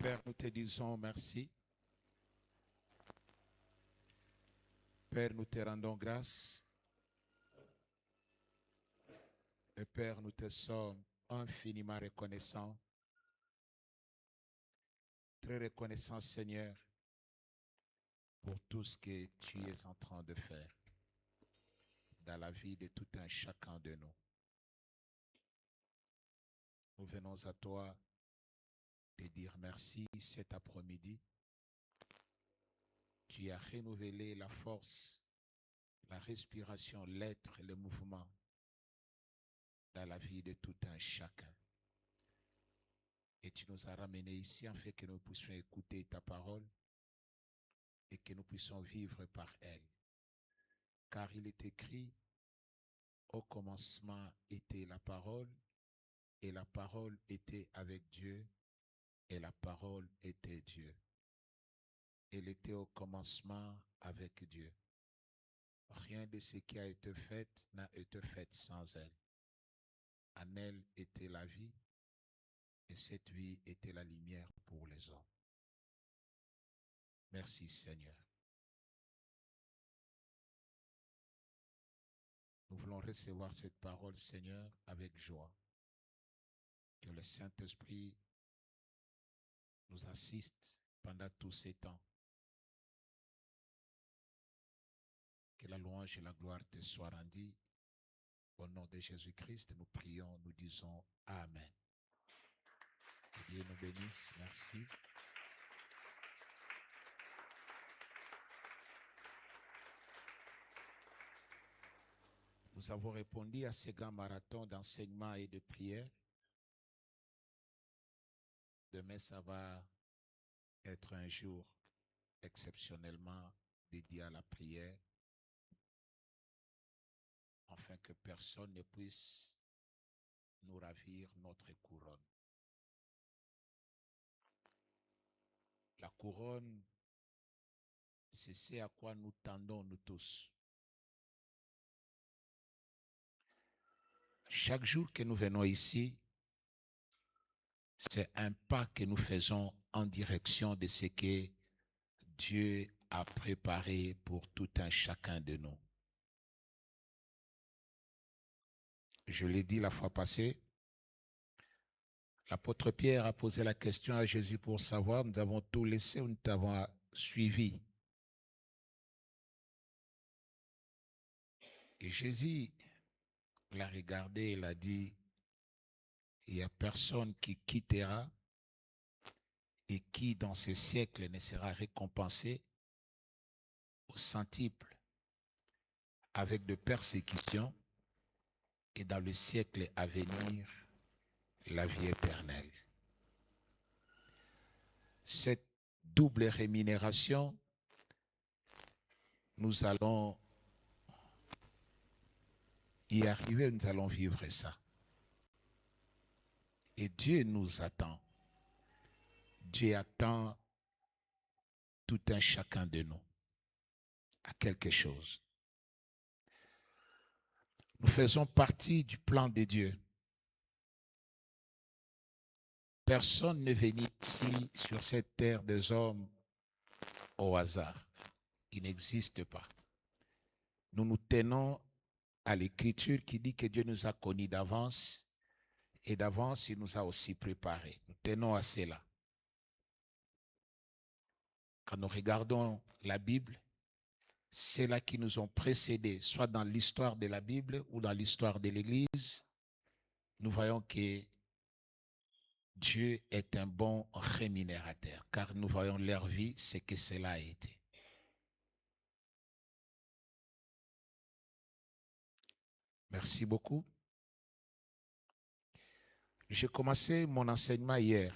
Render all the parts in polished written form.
Père, nous te disons merci. Père, nous te rendons grâce. Et Père, nous te sommes infiniment reconnaissants. Très reconnaissants, Seigneur, pour tout ce que tu es en train de faire dans la vie de tout un chacun de nous. Nous venons à toi te dire merci cet après-midi. Tu as renouvelé la force, la respiration, l'être, le mouvement dans la vie de tout un chacun. Et tu nous as ramenés ici afin que nous puissions écouter ta parole et que nous puissions vivre par elle. Car il est écrit, au commencement était la parole, et la parole était avec Dieu, et la parole était Dieu. Elle était au commencement avec Dieu. Rien de ce qui a été fait n'a été fait sans elle. En elle était la vie, et cette vie était la lumière pour les hommes. Merci Seigneur. Nous voulons recevoir cette parole, Seigneur, avec joie. Que le Saint-Esprit nous assiste pendant tous ces temps. Que la louange et la gloire te soient rendues. Au nom de Jésus-Christ, nous prions, nous disons Amen. Que Dieu nous bénisse. Merci. Nous avons répondu à ce grand marathon d'enseignement et de prière. Demain, ça va être un jour exceptionnellement dédié à la prière, afin que personne ne puisse nous ravir notre couronne. La couronne, c'est ce à quoi nous tendons nous tous. Chaque jour que nous venons ici, c'est un pas que nous faisons en direction de ce que Dieu a préparé pour tout un chacun de nous. Je l'ai dit la fois passée, l'apôtre Pierre a posé la question à Jésus pour savoir, nous avons tout laissé, nous t'avons suivi. Et Jésus l'a regardé et l'a dit, il n'y a personne qui quittera et qui dans ce siècle ne sera récompensé au centuple avec de persécutions et dans le siècle à venir, la vie éternelle. Cette double rémunération, nous allons y arriver, nous allons vivre ça. Et Dieu nous attend. Dieu attend tout un chacun de nous à quelque chose. Nous faisons partie du plan de Dieu. Personne ne vient ici sur cette terre des hommes au hasard. Il n'existe pas. Nous nous tenons à l'Écriture qui dit que Dieu nous a connus d'avance et d'avance il nous a aussi préparés. Nous tenons à cela. Quand nous regardons la Bible, ceux-là qui nous ont précédés, soit dans l'histoire de la Bible ou dans l'histoire de l'Église, nous voyons que Dieu est un bon rémunérateur, car nous voyons leur vie, ce que cela a été. Merci beaucoup. J'ai commencé mon enseignement hier.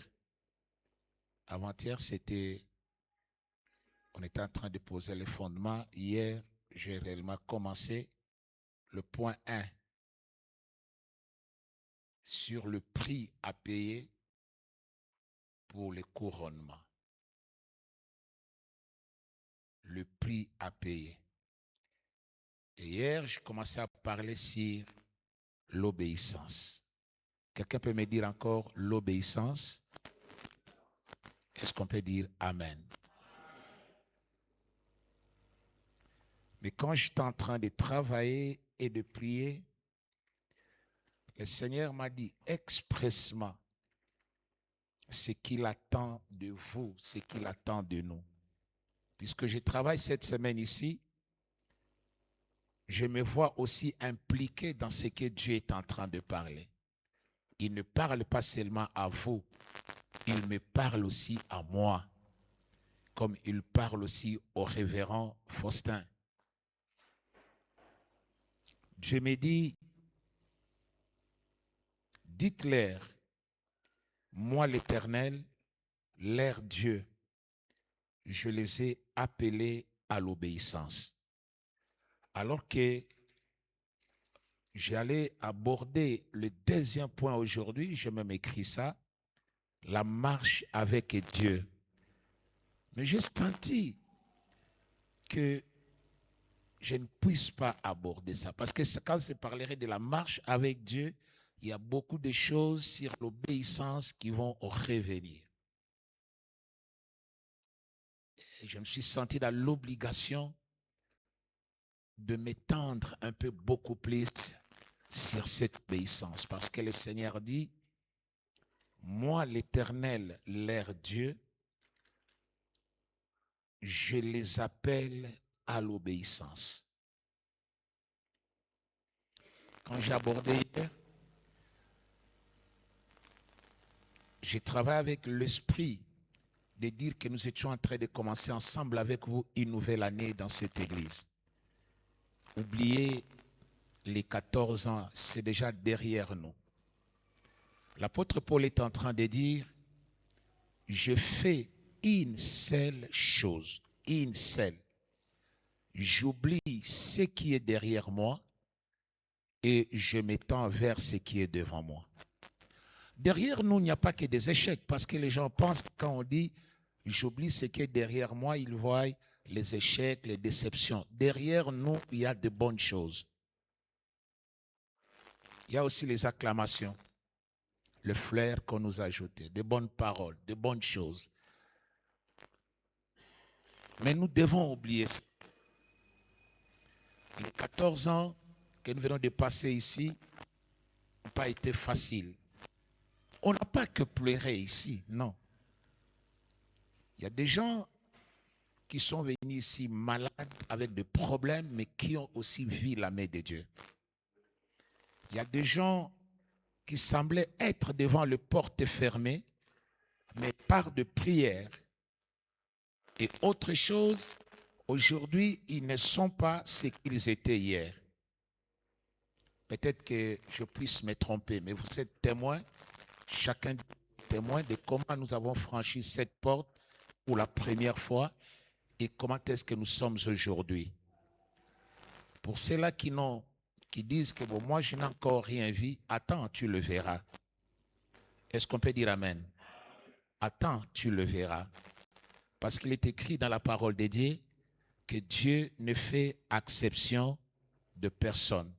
Avant-hier, on était en train de poser les fondements. Hier, j'ai réellement commencé le point 1 sur le prix à payer pour le couronnement. Le prix à payer. Et hier, j'ai commencé à parler sur l'obéissance. Quelqu'un peut me dire encore l'obéissance? Est-ce qu'on peut dire Amen? Mais quand j'étais en train de travailler et de prier, le Seigneur m'a dit expressement ce qu'il attend de vous, ce qu'il attend de nous. Puisque je travaille cette semaine ici, je me vois aussi impliqué dans ce que Dieu est en train de parler. Il ne parle pas seulement à vous, il me parle aussi à moi, comme il parle aussi au révérend Faustin. Dieu me dit, dites-leur, moi l'Éternel, leur Dieu, je les ai appelés à l'obéissance. Alors que j'allais aborder le deuxième point aujourd'hui, j'ai même écrit ça, la marche avec Dieu. Mais j'ai senti que je ne puisse pas aborder ça. Parce que quand je parlerai de la marche avec Dieu, il y a beaucoup de choses sur l'obéissance qui vont revenir. Et je me suis senti dans l'obligation de m'étendre un peu beaucoup plus sur cette obéissance. Parce que le Seigneur dit, moi l'Éternel, leur Dieu, je les appelle à l'obéissance. Quand j'ai abordé hier, j'ai travaillé avec l'esprit de dire que nous étions en train de commencer ensemble avec vous une nouvelle année dans cette église. Oubliez les 14 ans, c'est déjà derrière nous. L'apôtre Paul est en train de dire, je fais une seule chose, une seule. J'oublie ce qui est derrière moi et je m'étends vers ce qui est devant moi. Derrière nous, il n'y a pas que des échecs, parce que les gens pensent que quand on dit « j'oublie ce qui est derrière moi », ils voient les échecs, les déceptions. Derrière nous, il y a de bonnes choses. Il y a aussi les acclamations, le flair qu'on nous a ajouté, de bonnes paroles, de bonnes choses. Mais nous devons oublier ça. Les 14 ans que nous venons de passer ici n'ont pas été faciles. On n'a pas que pleuré ici, non. Il y a des gens qui sont venus ici malades, avec des problèmes, mais qui ont aussi vu la main de Dieu. Il y a des gens qui semblaient être devant le porte fermée, mais par de prières et autre chose, aujourd'hui, ils ne sont pas ce qu'ils étaient hier. Peut-être que je puisse me tromper, mais vous êtes témoins, chacun témoin de comment nous avons franchi cette porte pour la première fois et comment est-ce que nous sommes aujourd'hui. Pour ceux-là qui disent que bon, moi je n'ai encore rien vu, attends, tu le verras. Est-ce qu'on peut dire Amen? Attends, tu le verras. Parce qu'il est écrit dans la parole de Dieu que Dieu ne fait exception de personne.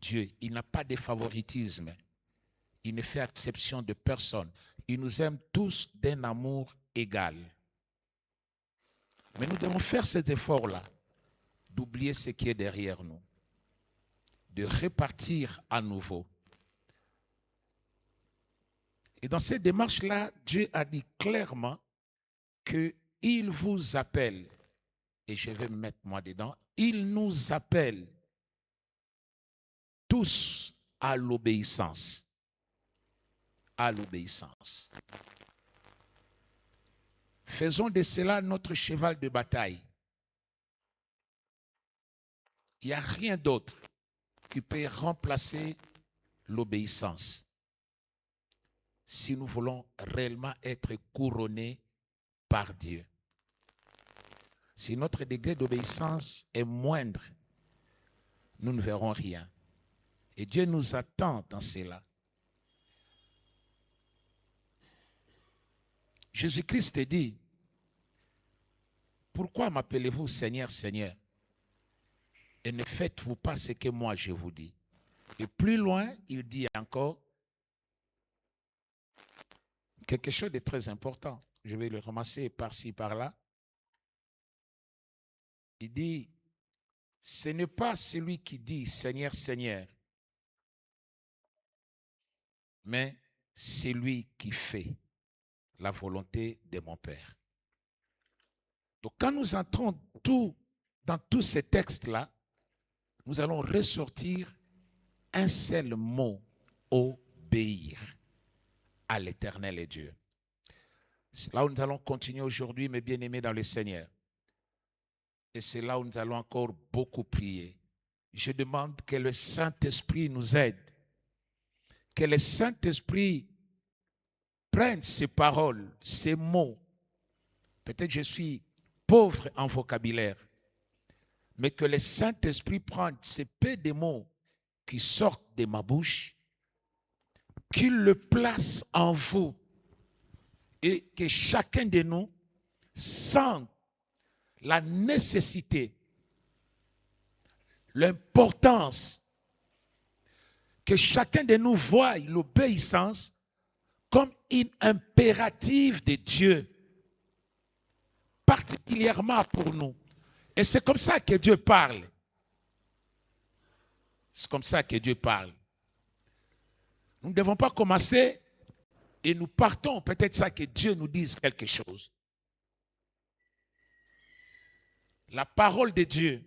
Dieu, il n'a pas de favoritisme. Il ne fait exception de personne. Il nous aime tous d'un amour égal. Mais nous devons faire cet effort-là, d'oublier ce qui est derrière nous, de repartir à nouveau. Et dans cette démarche-là, Dieu a dit clairement qu'il vous appelle, et je vais me mettre moi dedans, il nous appelle tous à l'obéissance. À l'obéissance. Faisons de cela notre cheval de bataille. Il n'y a rien d'autre qui peut remplacer l'obéissance. Si nous voulons réellement être couronnés par Dieu. Si notre degré d'obéissance est moindre, nous ne verrons rien. Et Dieu nous attend dans cela. Jésus-Christ dit, pourquoi m'appelez-vous Seigneur, Seigneur? Et ne faites-vous pas ce que moi je vous dis. Et plus loin, il dit encore quelque chose de très important. je vais le ramasser par-ci, par-là. Il dit, ce n'est pas celui qui dit Seigneur, Seigneur, mais celui qui fait la volonté de mon Père. Donc quand nous entrons dans tous ces textes-là, nous allons ressortir un seul mot, obéir à l'Éternel et Dieu. C'est là où nous allons continuer aujourd'hui, mes bien-aimés dans le Seigneur. Et c'est là où nous allons encore beaucoup prier. Je demande que le Saint-Esprit nous aide, que le Saint-Esprit prenne ces paroles, ces mots. Peut-être je suis pauvre en vocabulaire, mais que le Saint-Esprit prenne ces peu de mots qui sortent de ma bouche, qu'il le place en vous et que chacun de nous sente la nécessité, l'importance, que chacun de nous voie l'obéissance comme une impérative de Dieu, particulièrement pour nous. Et c'est comme ça que Dieu parle. C'est comme ça que Dieu parle. Nous ne devons pas commencer et nous partons peut-être ça que Dieu nous dise quelque chose. La parole de Dieu,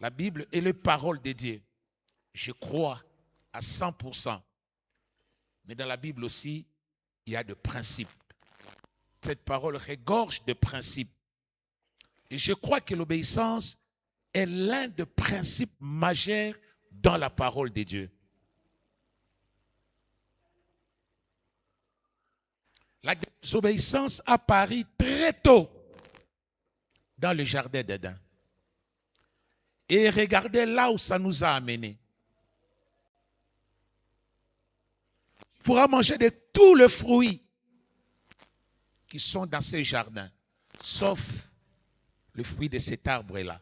la Bible est la parole de Dieu. Je crois à 100%. Mais dans la Bible aussi, il y a des principes. Cette parole regorge de principes. Et je crois que l'obéissance est l'un des principes majeurs dans la parole de Dieu. La désobéissance apparaît très tôt dans le jardin d'Éden. Et regardez là où ça nous a amenés. Tu pourras manger de tous les fruits qui sont dans ces jardins, sauf le fruit de cet arbre-là,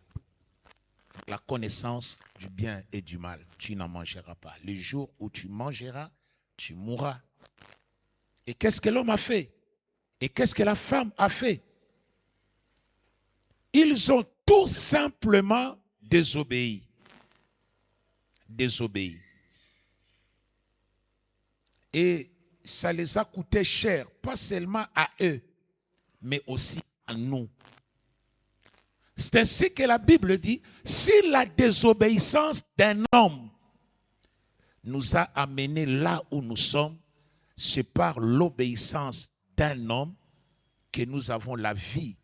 la connaissance du bien et du mal. Tu n'en mangeras pas. Le jour où tu mangeras, tu mourras. Et qu'est-ce que l'homme a fait? Et qu'est-ce que la femme a fait? Ils ont tout simplement désobéi. Désobéi. Et ça les a coûté cher, pas seulement à eux, mais aussi à nous. C'est ainsi que la Bible dit, si la désobéissance d'un homme nous a amenés là où nous sommes, c'est par l'obéissance d'un homme que nous avons la vie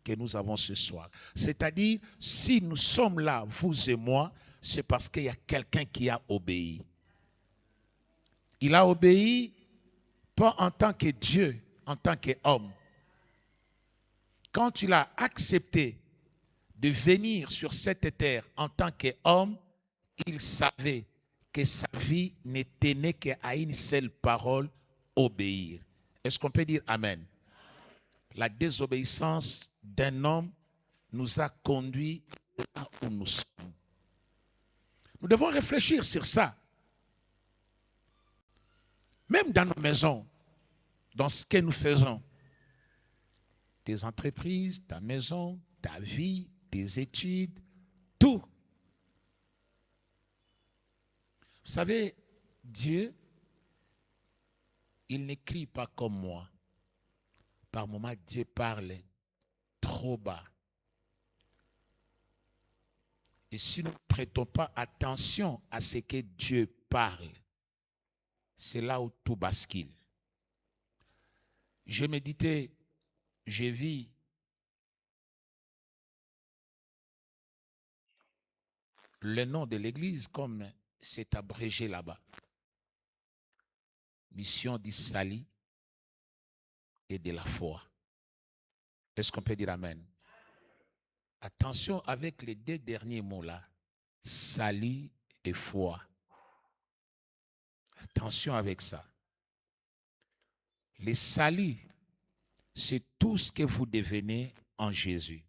que nous avons ce soir. C'est-à-dire, si nous sommes là, vous et moi, c'est parce qu'il y a quelqu'un qui a obéi. Il a obéi pas en tant que Dieu, en tant qu'homme. Quand il a accepté de venir sur cette terre en tant qu'homme, il savait que sa vie ne tenait qu'à une seule parole, obéir. Est-ce qu'on peut dire Amen? La désobéissance d'un homme nous a conduits là où nous sommes. Nous devons réfléchir sur ça. Même dans nos maisons, dans ce que nous faisons. Tes entreprises, ta maison, ta vie, tes études, tout. Vous savez, Dieu, il n'écrit pas comme moi. Par moments, Dieu parle trop bas. Et si nous ne prêtons pas attention à ce que Dieu parle, c'est là où tout bascule. Je méditais, je vis le nom de l'église comme c'est abrégé là-bas. Mission du salut et de la foi. Est-ce qu'on peut dire Amen? Attention avec les deux derniers mots-là, salut et foi. Attention avec ça. Le salut, c'est tout ce que vous devenez en Jésus.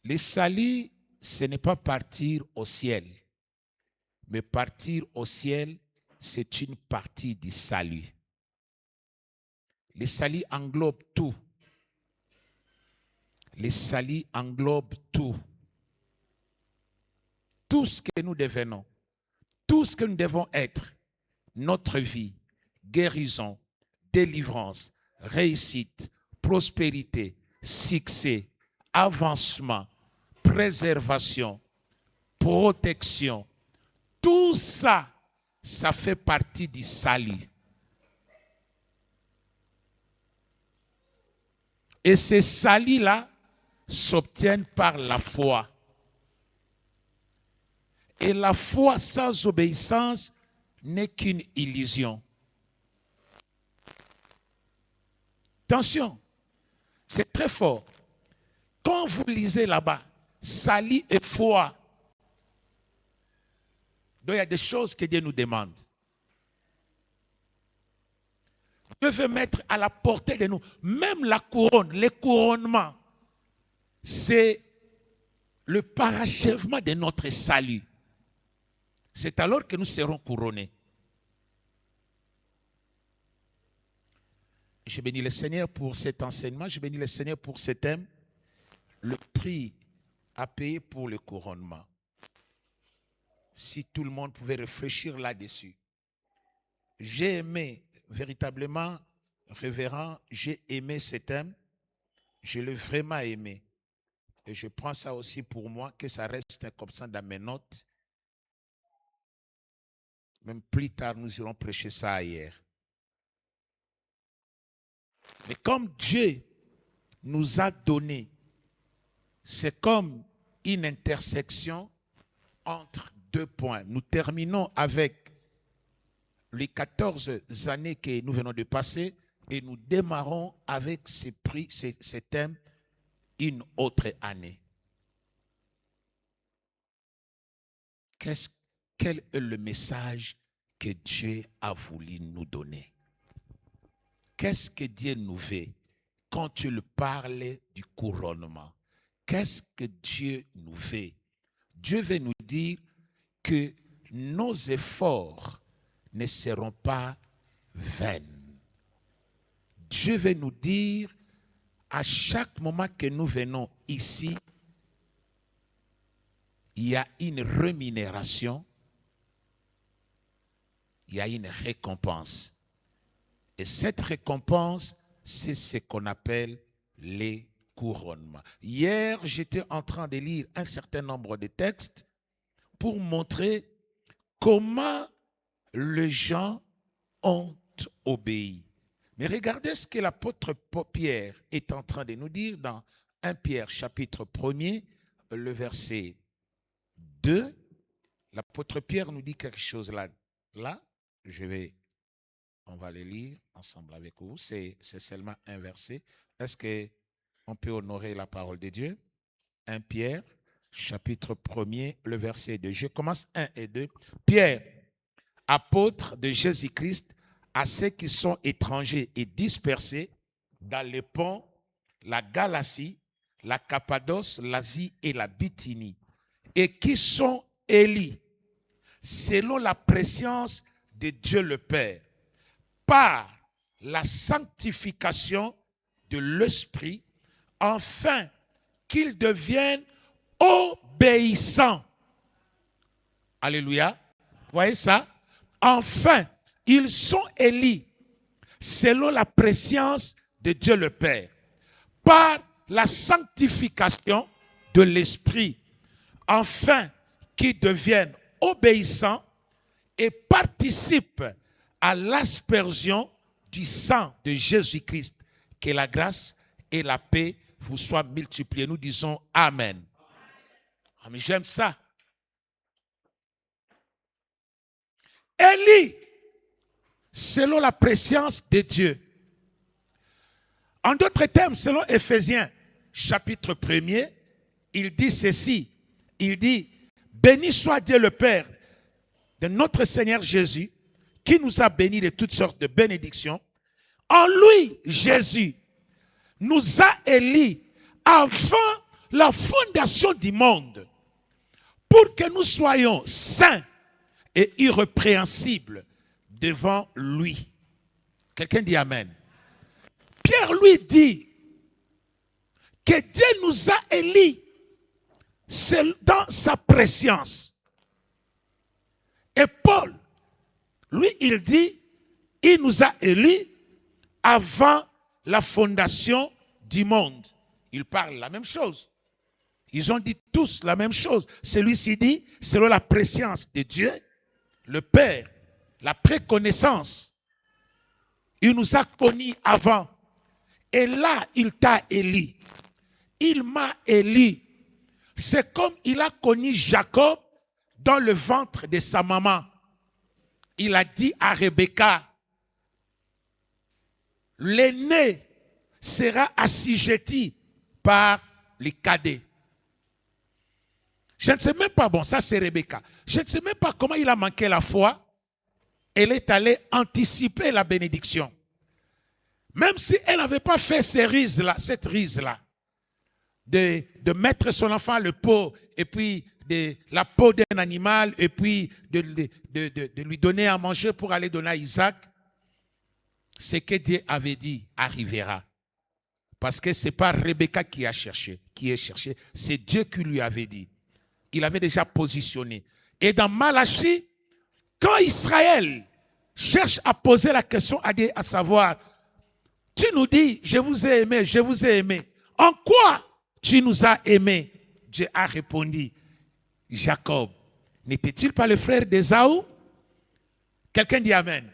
Le salut, ce n'est pas partir au ciel, mais partir au ciel, c'est une partie du salut. Les salis englobent tout. Les salis englobent tout. Tout ce que nous devenons, tout ce que nous devons être, notre vie, guérison, délivrance, réussite, prospérité, succès, avancement, préservation, protection, tout ça, ça fait partie du salut. Et ces saluts-là s'obtiennent par la foi. Et la foi sans obéissance n'est qu'une illusion. Attention, c'est très fort. Quand vous lisez là-bas, salut et foi, donc il y a des choses que Dieu nous demande. Dieu veut mettre à la portée de nous, même la couronne, les couronnements, c'est le parachèvement de notre salut. C'est alors que nous serons couronnés. Je bénis le Seigneur pour cet enseignement, je bénis le Seigneur pour ce thème, le prix à payer pour le couronnement. Si tout le monde pouvait réfléchir là-dessus. J'ai aimé, véritablement, révérend, j'ai aimé ce thème, je l'ai vraiment aimé. Et je prends ça aussi pour moi, que ça reste comme ça dans mes notes. Même plus tard, nous irons prêcher ça ailleurs. Mais comme Dieu nous a donné, c'est comme une intersection entre deux points. Nous terminons avec les 14 années que nous venons de passer et nous démarrons avec ces thèmes une autre année. Quel est le message que Dieu a voulu nous donner? Qu'est-ce que Dieu nous veut quand tu lui parles du couronnement? Qu'est-ce que Dieu nous veut? Dieu veut nous dire que nos efforts ne seront pas vains. Dieu veut nous dire à chaque moment que nous venons ici, il y a une rémunération, il y a une récompense. Et cette récompense, c'est ce qu'on appelle les couronnements. Hier, j'étais en train de lire un certain nombre de textes pour montrer comment les gens ont obéi. Mais regardez ce que l'apôtre Pierre est en train de nous dire dans 1 Pierre chapitre 1er, le verset 2. L'apôtre Pierre nous dit quelque chose là. Là, on va le lire ensemble avec vous. C'est seulement un verset. Est-ce qu'on peut honorer la parole de Dieu? 1 Pierre, chapitre 1er, le verset 2. Je commence 1 et 2. Pierre, apôtre de Jésus-Christ, à ceux qui sont étrangers et dispersés dans les ponts, la Galatie, la Cappadoce, l'Asie et la Bithynie, et qui sont élus selon la préscience de Dieu le Père, par la sanctification de l'Esprit, afin qu'ils deviennent obéissants. Alléluia. Vous voyez ça? Enfin, ils sont élus selon la préscience de Dieu le Père, par la sanctification de l'Esprit, afin qu'ils deviennent obéissants et participent à l'aspersion du sang de Jésus-Christ. Que la grâce et la paix vous soient multipliées. Nous disons Amen. Ah, mais j'aime ça. Élie, selon la préscience de Dieu. En d'autres termes, selon Éphésiens, chapitre 1er, il dit ceci. Il dit, béni soit Dieu le Père de notre Seigneur Jésus, qui nous a bénis de toutes sortes de bénédictions. En lui, Jésus, nous a élus avant la fondation du monde, pour que nous soyons saints et irrépréhensibles devant lui. Quelqu'un dit Amen. Pierre lui dit que Dieu nous a élis dans sa préscience. Et Paul, lui, il dit, il nous a élus avant la fondation du monde. Ils parlent la même chose. Ils ont dit tous la même chose. Celui-ci dit, selon la préscience de Dieu, le Père, la préconnaissance, il nous a connus avant. Et là, il t'a élu. Il m'a élu. C'est comme il a connu Jacob dans le ventre de sa maman. Il a dit à Rebecca, l'aîné sera assujetti par les cadets. Je ne sais même pas, bon, ça c'est Rebecca. Je ne sais même pas comment il a manqué la foi. Elle est allée anticiper la bénédiction. Même si elle n'avait pas fait cette ruse-là, de mettre son enfant à le pot, et puis de la peau d'un animal, et puis de lui donner à manger pour aller donner à Isaac, ce que Dieu avait dit arrivera. Parce que ce n'est pas Rebecca qui est cherché, c'est Dieu qui lui avait dit. Il avait déjà positionné. Et dans Malachie, quand Israël cherche à poser la question à Dieu, à savoir, tu nous dis, je vous ai aimé, je vous ai aimé. En quoi tu nous as aimés? Dieu a répondu, Jacob, n'était-il pas le frère d'Ésaü? Quelqu'un dit Amen.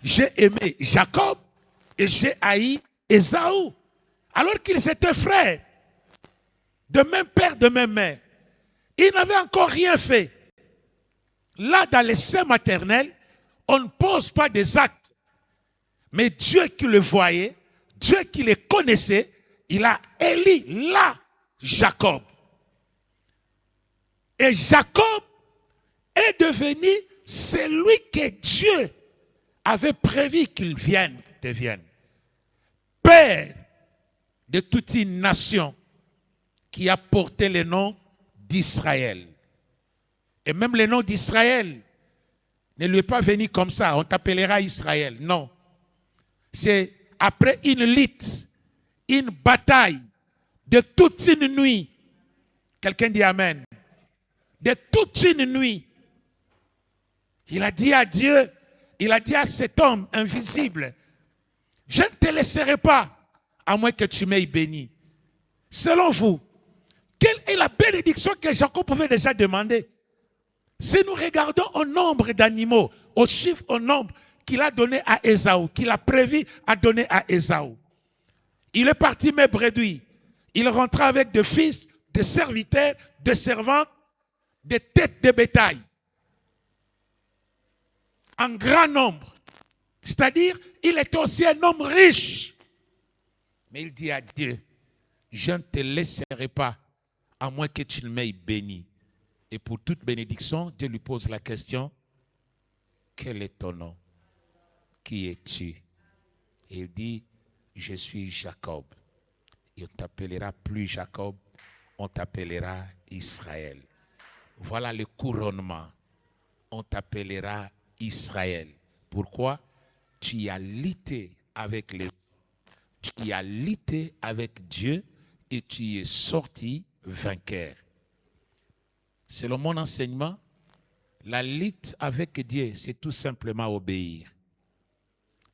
J'ai aimé Jacob et j'ai haï Ésaü. Alors qu'ils étaient frères, de même père, de même mère. Ils n'avaient encore rien fait. Là, dans les seins maternels, on ne pose pas des actes. Mais Dieu qui le voyait, Dieu qui les connaissait, il a élu là Jacob. Et Jacob est devenu celui que Dieu avait prévu qu'il devienne. Père de toute une nation qui a porté le nom d'Israël. Et même le nom d'Israël ne lui est pas venu comme ça. On t'appellera Israël. Non. C'est après une lutte, une bataille de toute une nuit. Quelqu'un dit Amen. De toute une nuit. Il a dit à Dieu, il a dit à cet homme invisible, je ne te laisserai pas à moins que tu m'aies béni. Selon vous, quelle est la bénédiction que Jacob pouvait déjà demander? Si nous regardons au nombre d'animaux, au chiffre, au nombre qu'il a donné à Ésaü, qu'il a prévu à donner à Ésaü. Il est parti mes brebis. Il rentra avec des fils, des serviteurs, des servantes, des têtes de bétail. En grand nombre. C'est-à-dire, il était aussi un homme riche. Mais il dit à Dieu, je ne te laisserai pas à moins que tu ne m'aies béni. Et pour toute bénédiction, Dieu lui pose la question, quel est ton nom? Qui es-tu? Et il dit, je suis Jacob. Et on ne t'appellera plus Jacob, on t'appellera Israël. Voilà le couronnement. On t'appellera Israël. Pourquoi? Tu as lutté avec les... Tu as lutté avec Dieu et tu es sorti vainqueur. Selon mon enseignement, la lutte avec Dieu, c'est tout simplement obéir.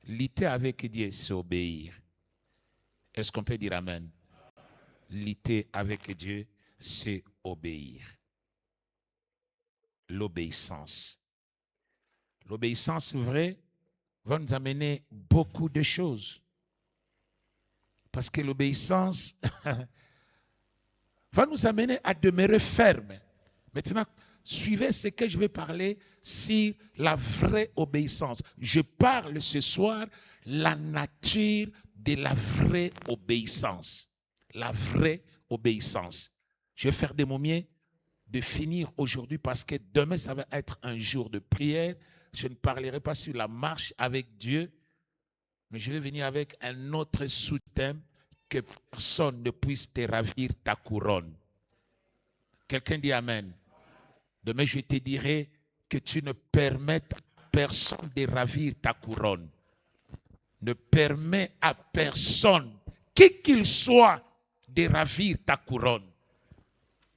Lutter avec Dieu, c'est obéir. Est-ce qu'on peut dire Amen? Lutter avec Dieu, c'est obéir. L'obéissance. L'obéissance vraie va nous amener beaucoup de choses. Parce que l'obéissance va nous amener à demeurer ferme. Maintenant, suivez ce que je vais parler sur la vraie obéissance. Je parle ce soir la nature de la vraie obéissance. La vraie obéissance. Je vais faire de mon mieux de finir aujourd'hui parce que demain, ça va être un jour de prière. Je ne parlerai pas sur la marche avec Dieu, mais je vais venir avec un autre sous-thème, que personne ne puisse te ravir ta couronne. Quelqu'un dit Amen. Demain, je te dirai que tu ne permettes à personne de ravir ta couronne. ne permet à personne, qui qu'il soit, de ravir ta couronne.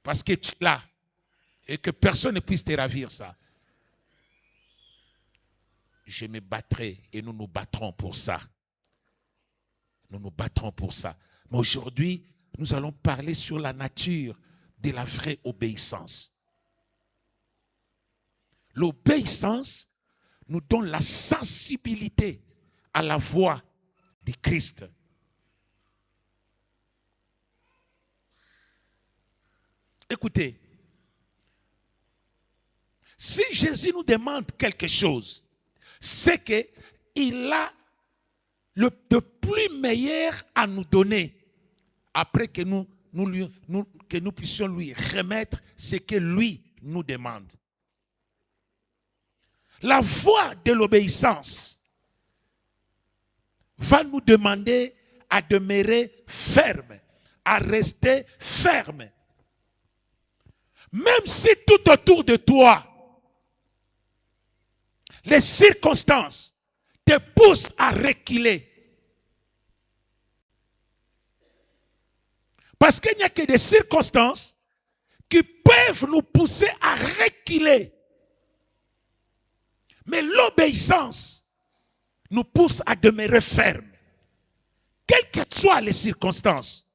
Parce que tu l'as. Et que personne ne puisse te ravir ça. Je me battrai et nous nous battrons pour ça. Nous nous battrons pour ça. Mais aujourd'hui, nous allons parler sur la nature de la vraie obéissance. L'obéissance nous donne la sensibilité à la voix du Christ. Écoutez, si Jésus nous demande quelque chose, c'est qu'il a le plus meilleur à nous donner après que nous puissions lui remettre ce que lui nous demande. La voie de l'obéissance va nous demander à demeurer ferme, à rester ferme. Même si tout autour de toi, les circonstances te poussent à reculer. Parce qu'il n'y a que des circonstances qui peuvent nous pousser à reculer. Mais l'obéissance nous pousse à demeurer ferme. Quelles que soient les circonstances.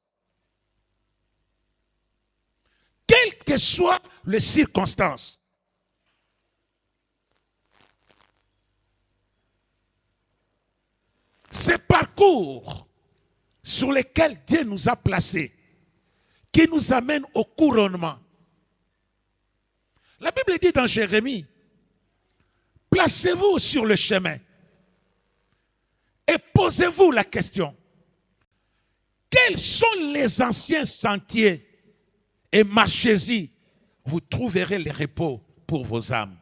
Quelles que soient les circonstances. Ces parcours sur lesquels Dieu nous a placés, qui nous amènent au couronnement. La Bible dit dans Jérémie, placez-vous sur le chemin et posez-vous la question. Quels sont les anciens sentiers et marchez-y, vous trouverez le repos pour vos âmes.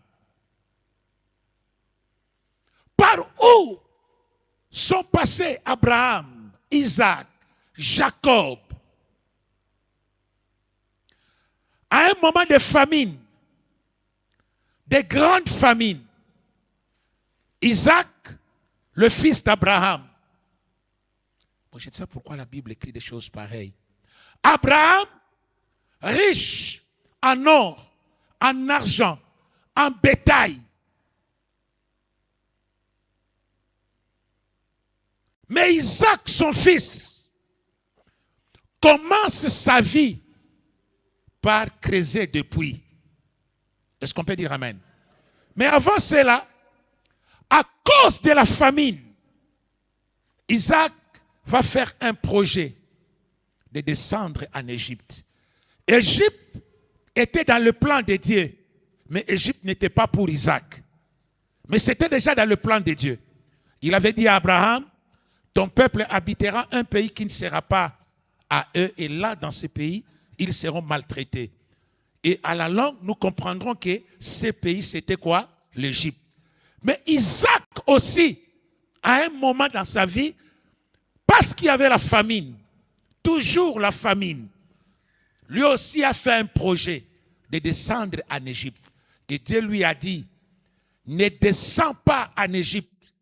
Par où sont passés Abraham, Isaac, Jacob? À un moment de famine, de grande famine, Isaac, le fils d'Abraham. Je ne sais pas pourquoi la Bible écrit des choses pareilles. Abraham, riche en or, en argent, en bétail. Mais Isaac, son fils, commence sa vie par creuser des puits. Est-ce qu'on peut dire amen? Mais avant cela, à cause de la famine, Isaac va faire un projet de descendre en Égypte. Égypte était dans le plan de Dieu, mais Égypte n'était pas pour Isaac. Mais c'était déjà dans le plan de Dieu. Il avait dit à Abraham, ton peuple habitera un pays qui ne sera pas à eux, et là, dans ce pays, ils seront maltraités. Et à la longue, nous comprendrons que ce pays, c'était quoi? L'Égypte. Mais Isaac aussi, à un moment dans sa vie, parce qu'il y avait la famine, toujours la famine, lui aussi a fait un projet de descendre en Égypte. Et Dieu lui a dit, ne descends pas en Égypte,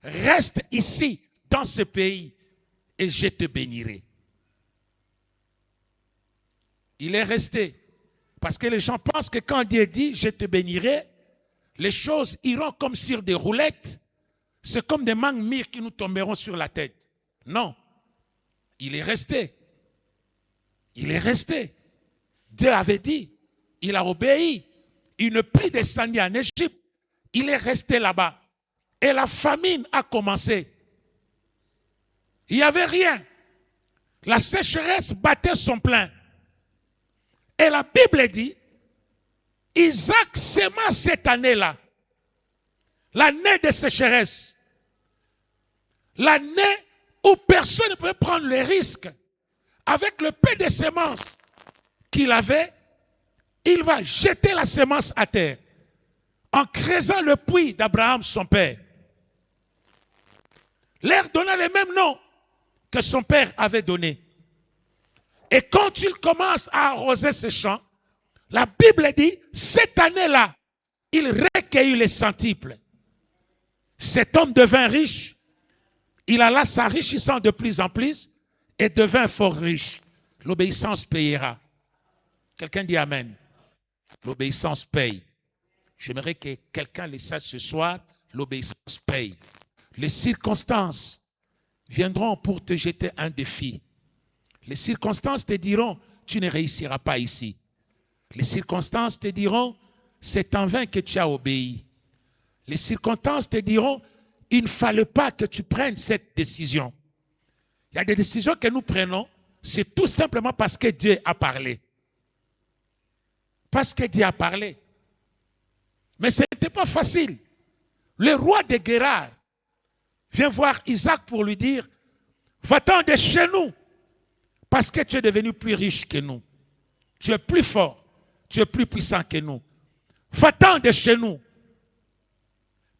reste ici, dans ce pays, et je te bénirai. Il est resté. Parce que les gens pensent que quand Dieu dit, je te bénirai, les choses iront comme sur des roulettes. C'est comme des mangues mûres qui nous tomberont sur la tête. Non. Il est resté. Il est resté. Dieu avait dit, il a obéi. Il ne peut descendre en Égypte. Il est resté là-bas. Et la famine a commencé. Il n'y avait rien. La sécheresse battait son plein. Et la Bible dit, Isaac sema cette année-là, l'année de sécheresse, l'année où personne ne pouvait prendre le risque, avec le peu de semences qu'il avait, il va jeter la semence à terre, en creusant le puits d'Abraham, son père. Leur donnant le même nom que son père avait donné. Et quand il commence à arroser ses champs, la Bible dit, cette année-là, il recueillit les centiples. Cet homme devint riche, Il alla s'enrichissant de plus en plus et devint fort riche. L'obéissance payera. Quelqu'un dit Amen. L'obéissance paye. J'aimerais que quelqu'un le sache ce soir, l'obéissance paye. Les circonstances viendront pour te jeter un défi. Les circonstances te diront, tu ne réussiras pas ici. Les circonstances te diront, c'est en vain que tu as obéi. Les circonstances te diront, il ne fallait pas que tu prennes cette décision. Il y a des décisions que nous prenons, c'est tout simplement parce que Dieu a parlé. Parce que Dieu a parlé. Mais ce n'était pas facile. Le roi de Guérard vient voir Isaac pour lui dire, va-t'en de chez nous, parce que tu es devenu plus riche que nous. Tu es plus fort, tu es plus puissant que nous. Va-t'en de chez nous.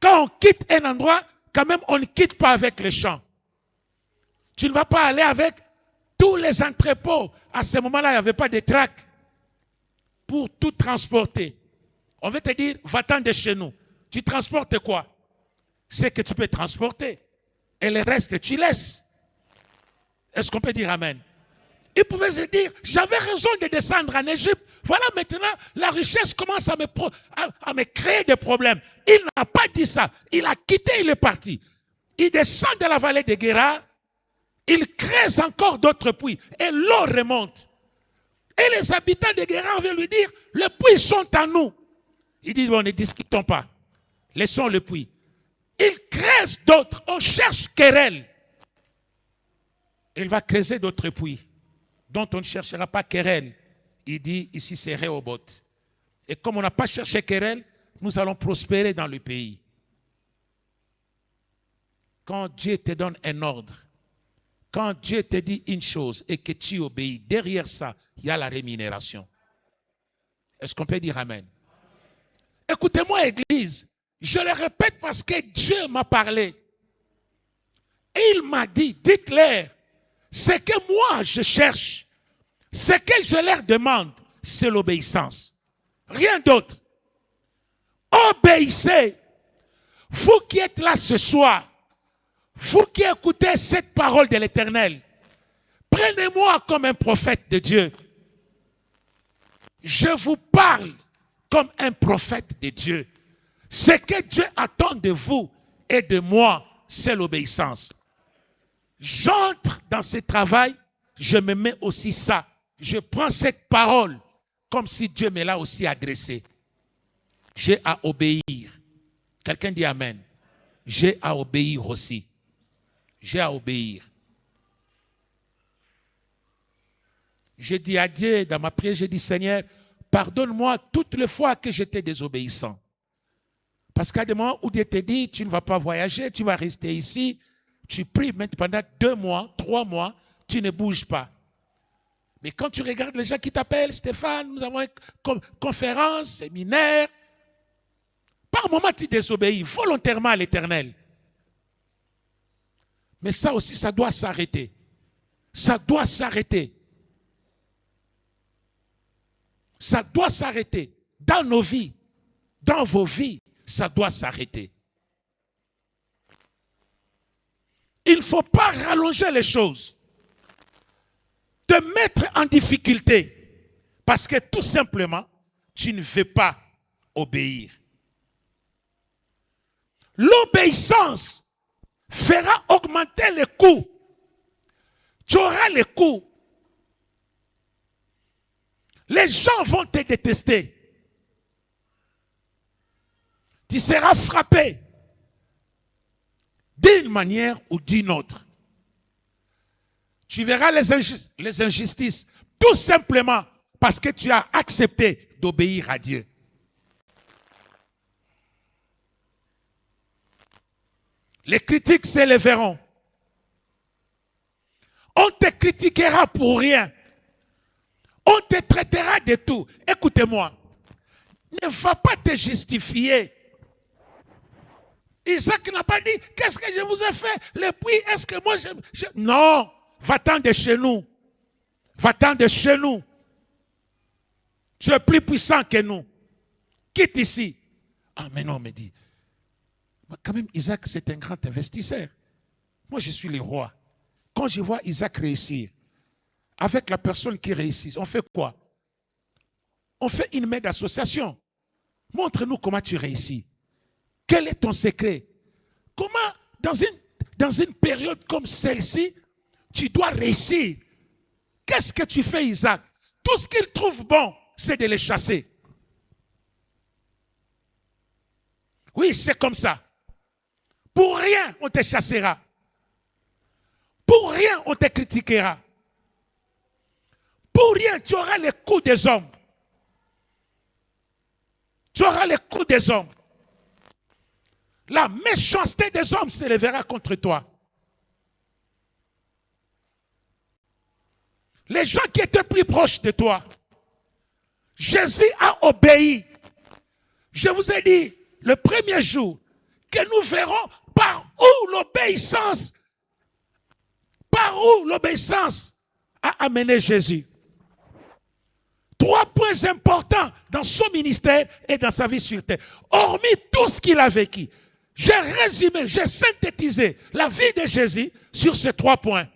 Quand on quitte un endroit, quand même, on ne quitte pas avec les champs. Tu ne vas pas aller avec tous les entrepôts. À ce moment-là, il n'y avait pas de trac pour tout transporter. On veut te dire, va-t'en de chez nous. Tu transportes quoi? C'est que tu peux transporter. Et le reste, tu laisses. Est-ce qu'on peut dire Amen? Il pouvait se dire, j'avais raison de descendre en Égypte. Voilà maintenant, la richesse commence à me créer des problèmes. Il n'a pas dit ça. Il a quitté, il est parti. Il descend de la vallée de Guérard. Il creuse encore d'autres puits. Et l'eau remonte. Et les habitants de Guérard viennent lui dire, les puits sont à nous. Il dit, bon, ne discutons pas. Laissons le puits. Il creuse d'autres. On cherche querelle. Il va creuser d'autres puits dont on ne cherchera pas querelle. Il dit, ici c'est Rehoboth. Et comme on n'a pas cherché querelle, nous allons prospérer dans le pays. Quand Dieu te donne un ordre, quand Dieu te dit une chose et que tu obéis, derrière ça, il y a la rémunération. Est-ce qu'on peut dire Amen? Écoutez-moi, Église, je le répète parce que Dieu m'a parlé. Et il m'a dit, dites-leur, ce que moi je cherche, ce que je leur demande, c'est l'obéissance. Rien d'autre. Obéissez. Vous qui êtes là ce soir, vous qui écoutez cette parole de l'Éternel, prenez-moi comme un prophète de Dieu. Je vous parle comme un prophète de Dieu. Ce que Dieu attend de vous et de moi, c'est l'obéissance. J'entre dans ce travail, je me mets aussi ça. Je prends cette parole comme si Dieu me l'a aussi adressée. J'ai à obéir. Quelqu'un dit Amen. J'ai à obéir aussi. J'ai à obéir. J'ai dit à Dieu dans ma prière, j'ai dit Seigneur, pardonne-moi toutes les fois que j'étais désobéissant. Parce qu'à des moments où Dieu te dit, tu ne vas pas voyager, tu vas rester ici, tu pries pendant 2 mois, 3 mois, tu ne bouges pas. Mais quand tu regardes les gens qui t'appellent, Stéphane, nous avons une conférence, séminaire, par moment tu désobéis volontairement à l'Éternel. Mais ça aussi, ça doit s'arrêter. Ça doit s'arrêter. Ça doit s'arrêter. Dans nos vies, dans vos vies, ça doit s'arrêter. Il ne faut pas rallonger les choses. Te mettre en difficulté. Parce que tout simplement, tu ne veux pas obéir. L'obéissance fera augmenter les coûts. Tu auras les coûts. Les gens vont te détester. Tu seras frappé d'une manière ou d'une autre. Tu verras les injustices tout simplement parce que tu as accepté d'obéir à Dieu. Les critiques s'élèveront. On te critiquera pour rien. On te traitera de tout. Écoutez-moi. Ne va pas te justifier. Isaac n'a pas dit, qu'est-ce que je vous ai fait? Le puits, est-ce que moi je... Non, va-t'en de chez nous. Va-t'en de chez nous. Tu es plus puissant que nous. Quitte ici. Ah, mais non, me dit. Quand même, Isaac, c'est un grand investisseur. Moi, je suis le roi. Quand je vois Isaac réussir, avec la personne qui réussit, on fait quoi? On fait une main d'association. Montre-nous comment tu réussis. Quel est ton secret? Comment, dans une période comme celle-ci, tu dois réussir? Qu'est-ce que tu fais, Isaac? Tout ce qu'il trouve bon, c'est de les chasser. Oui, c'est comme ça. Pour rien, on te chassera. Pour rien, on te critiquera. Pour rien, tu auras les coups des hommes. Tu auras les coups des hommes. La méchanceté des hommes s'élèvera contre toi. Les gens qui étaient plus proches de toi. Jésus a obéi. Je vous ai dit, le premier jour, que nous verrons par où l'obéissance a amené Jésus. 3 points importants dans son ministère et dans sa vie sur terre. Hormis tout ce qu'il a vécu, j'ai résumé, j'ai synthétisé la vie de Jésus sur ces 3 points.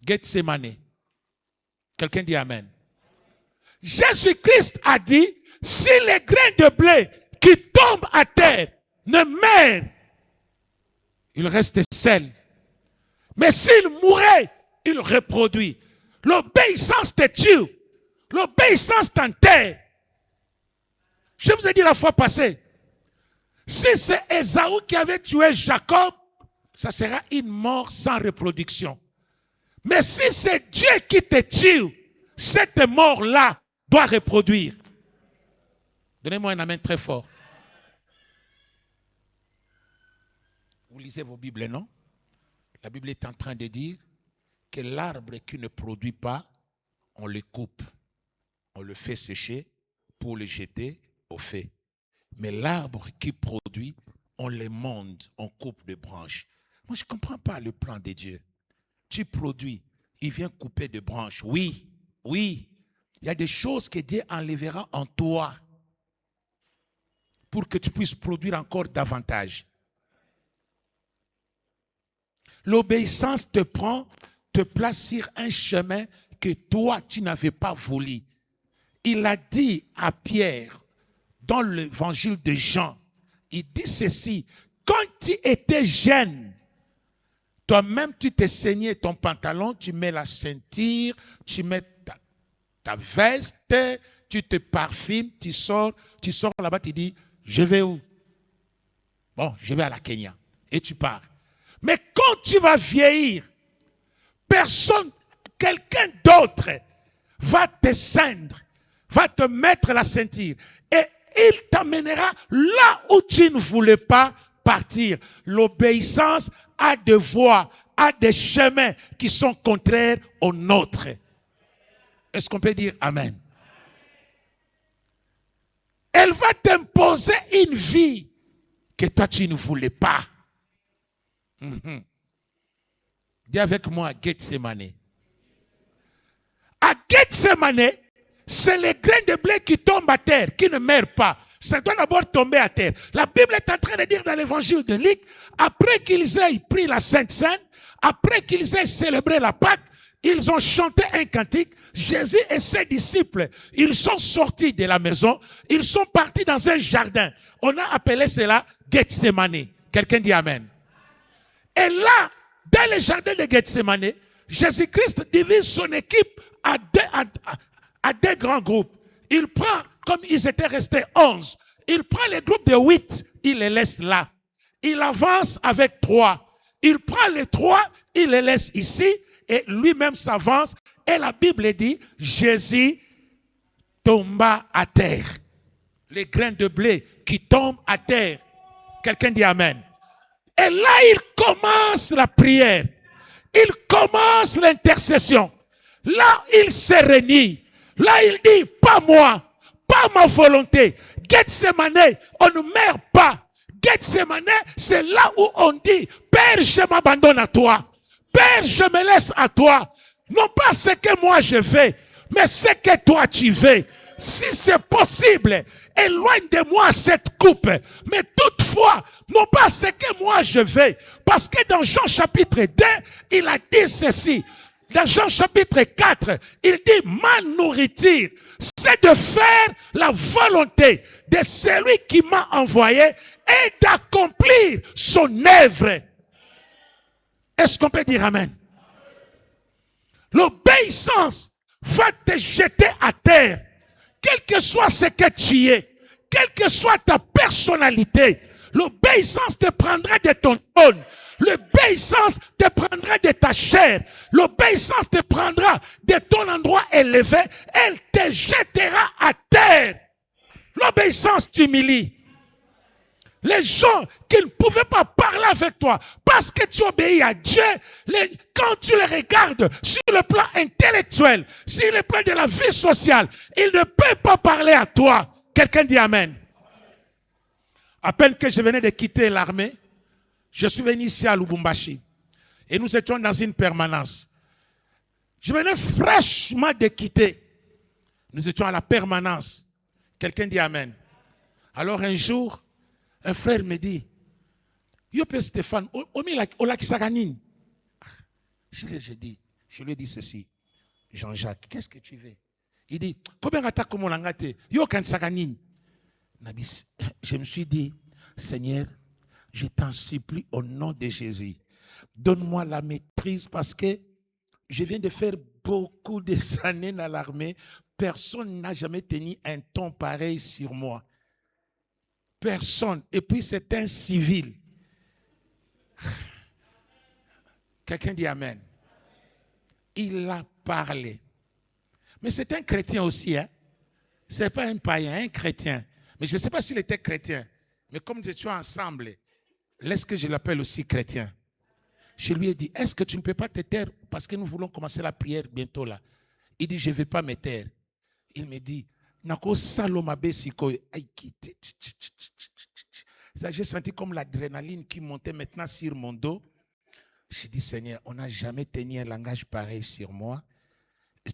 Gethsemane. Quelqu'un dit Amen. Jésus-Christ a dit, si les grains de blé qui tombent à terre ne meurent, il reste seul. Mais s'il mourait, il reproduit. L'obéissance te tue. L'obéissance t'enterre. Je vous ai dit la fois passée, si c'est Ésaü qui avait tué Jacob, ça sera une mort sans reproduction. Mais si c'est Dieu qui te tue, cette mort-là doit reproduire. Donnez-moi un amen très fort. Vous lisez vos Bibles, non? La Bible est en train de dire que l'arbre qui ne produit pas, on le coupe. On le fait sécher pour le jeter au feu. Mais l'arbre qui produit, on le monte, on coupe des branches. Moi, je ne comprends pas le plan de Dieu. Tu produis, il vient couper des branches. Oui, oui. Il y a des choses que Dieu enlèvera en toi pour que tu puisses produire encore davantage. L'obéissance te prend, te place sur un chemin que toi, tu n'avais pas voulu. Il a dit à Pierre, dans l'évangile de Jean, il dit ceci, quand tu étais jeune, toi-même tu te saignais ton pantalon, tu mets la ceinture, tu mets ta veste, tu te parfumes, tu sors là-bas, tu dis, je vais où? Bon, je vais à la Kenya. Et tu pars. Mais quand tu vas vieillir, personne, quelqu'un d'autre va te ceindre, va te mettre la ceinture. Et il t'amènera là où tu ne voulais pas partir. L'obéissance a des voies, a des chemins qui sont contraires aux nôtres. Est-ce qu'on peut dire Amen? Elle va t'imposer une vie que toi tu ne voulais pas. Dis avec moi Gethsemane. À Gethsemane, c'est les grains de blé qui tombent à terre, qui ne meurent pas. Ça doit d'abord tomber à terre. La Bible est en train de dire dans l'évangile de Luc, après qu'ils aient pris la Sainte Seine, après qu'ils aient célébré la Pâque, ils ont chanté un cantique. Jésus et ses disciples, ils sont sortis de la maison, ils sont partis dans un jardin. On a appelé cela Gethsemane. Quelqu'un dit Amen. Et là, dans le jardin de Gethsemane, Jésus-Christ divise son équipe à deux grands groupes. Il prend, comme ils étaient restés 11, il prend les groupes de 8, il les laisse là. Il avance avec 3. Il prend les 3, il les laisse ici, et lui-même s'avance. Et la Bible dit, Jésus tomba à terre. Les grains de blé qui tombent à terre. Quelqu'un dit Amen. Et là, il commence la prière. Il commence l'intercession. Là, il se renie. Là, il dit, pas moi, pas ma volonté. Gethsemane, on ne meurt pas. Gethsemane, c'est là où on dit, Père, je m'abandonne à toi. Père, je me laisse à toi. Non pas ce que moi je fais, mais ce que toi tu veux. Si c'est possible, éloigne de moi cette coupe. Mais toutefois, non pas ce que moi je veux. Parce que dans Jean chapitre 2, il a dit ceci. Dans Jean chapitre 4, il dit, ma nourriture, c'est de faire la volonté de celui qui m'a envoyé et d'accomplir son œuvre. Est-ce qu'on peut dire amen? L'obéissance va te jeter à terre. Quel que soit ce que tu es, quelle que soit ta personnalité, l'obéissance te prendra de ton trône. L'obéissance te prendra de ta chair. L'obéissance te prendra de ton endroit élevé. Elle te jettera à terre. L'obéissance t'humilie. Les gens qui ne pouvaient pas parler avec toi parce que tu obéis à Dieu, quand tu les regardes sur le plan intellectuel, sur le plan de la vie sociale, ils ne peuvent pas parler à toi. Quelqu'un dit amen. À peine que je venais de quitter l'armée, je suis venu ici à Lubumbashi et nous étions dans une permanence. Je venais fraîchement de quitter. Nous étions à la permanence. Quelqu'un dit amen. Alors un jour, un frère me dit, Yope Stéphane, je lui ai dit ceci, Jean-Jacques, qu'est-ce que tu veux? Il dit, je me suis dit, Seigneur, je t'en supplie au nom de Jésus, donne-moi la maîtrise parce que je viens de faire beaucoup d'années dans l'armée, personne n'a jamais tenu un ton pareil sur moi. Personne. Et puis c'est un civil. Quelqu'un dit amen. Il a parlé. Mais c'est un chrétien aussi. Hein? Ce n'est pas un païen, un chrétien. Mais je ne sais pas s'il était chrétien. Mais comme nous étions ensemble, laisse que je l'appelle aussi chrétien. Je lui ai dit, est-ce que tu ne peux pas te taire parce que nous voulons commencer la prière bientôt là. Il dit, je ne vais pas me taire. Il me dit, j'ai senti comme l'adrénaline qui montait maintenant sur mon dos. J'ai dit, Seigneur, on n'a jamais tenu un langage pareil sur moi.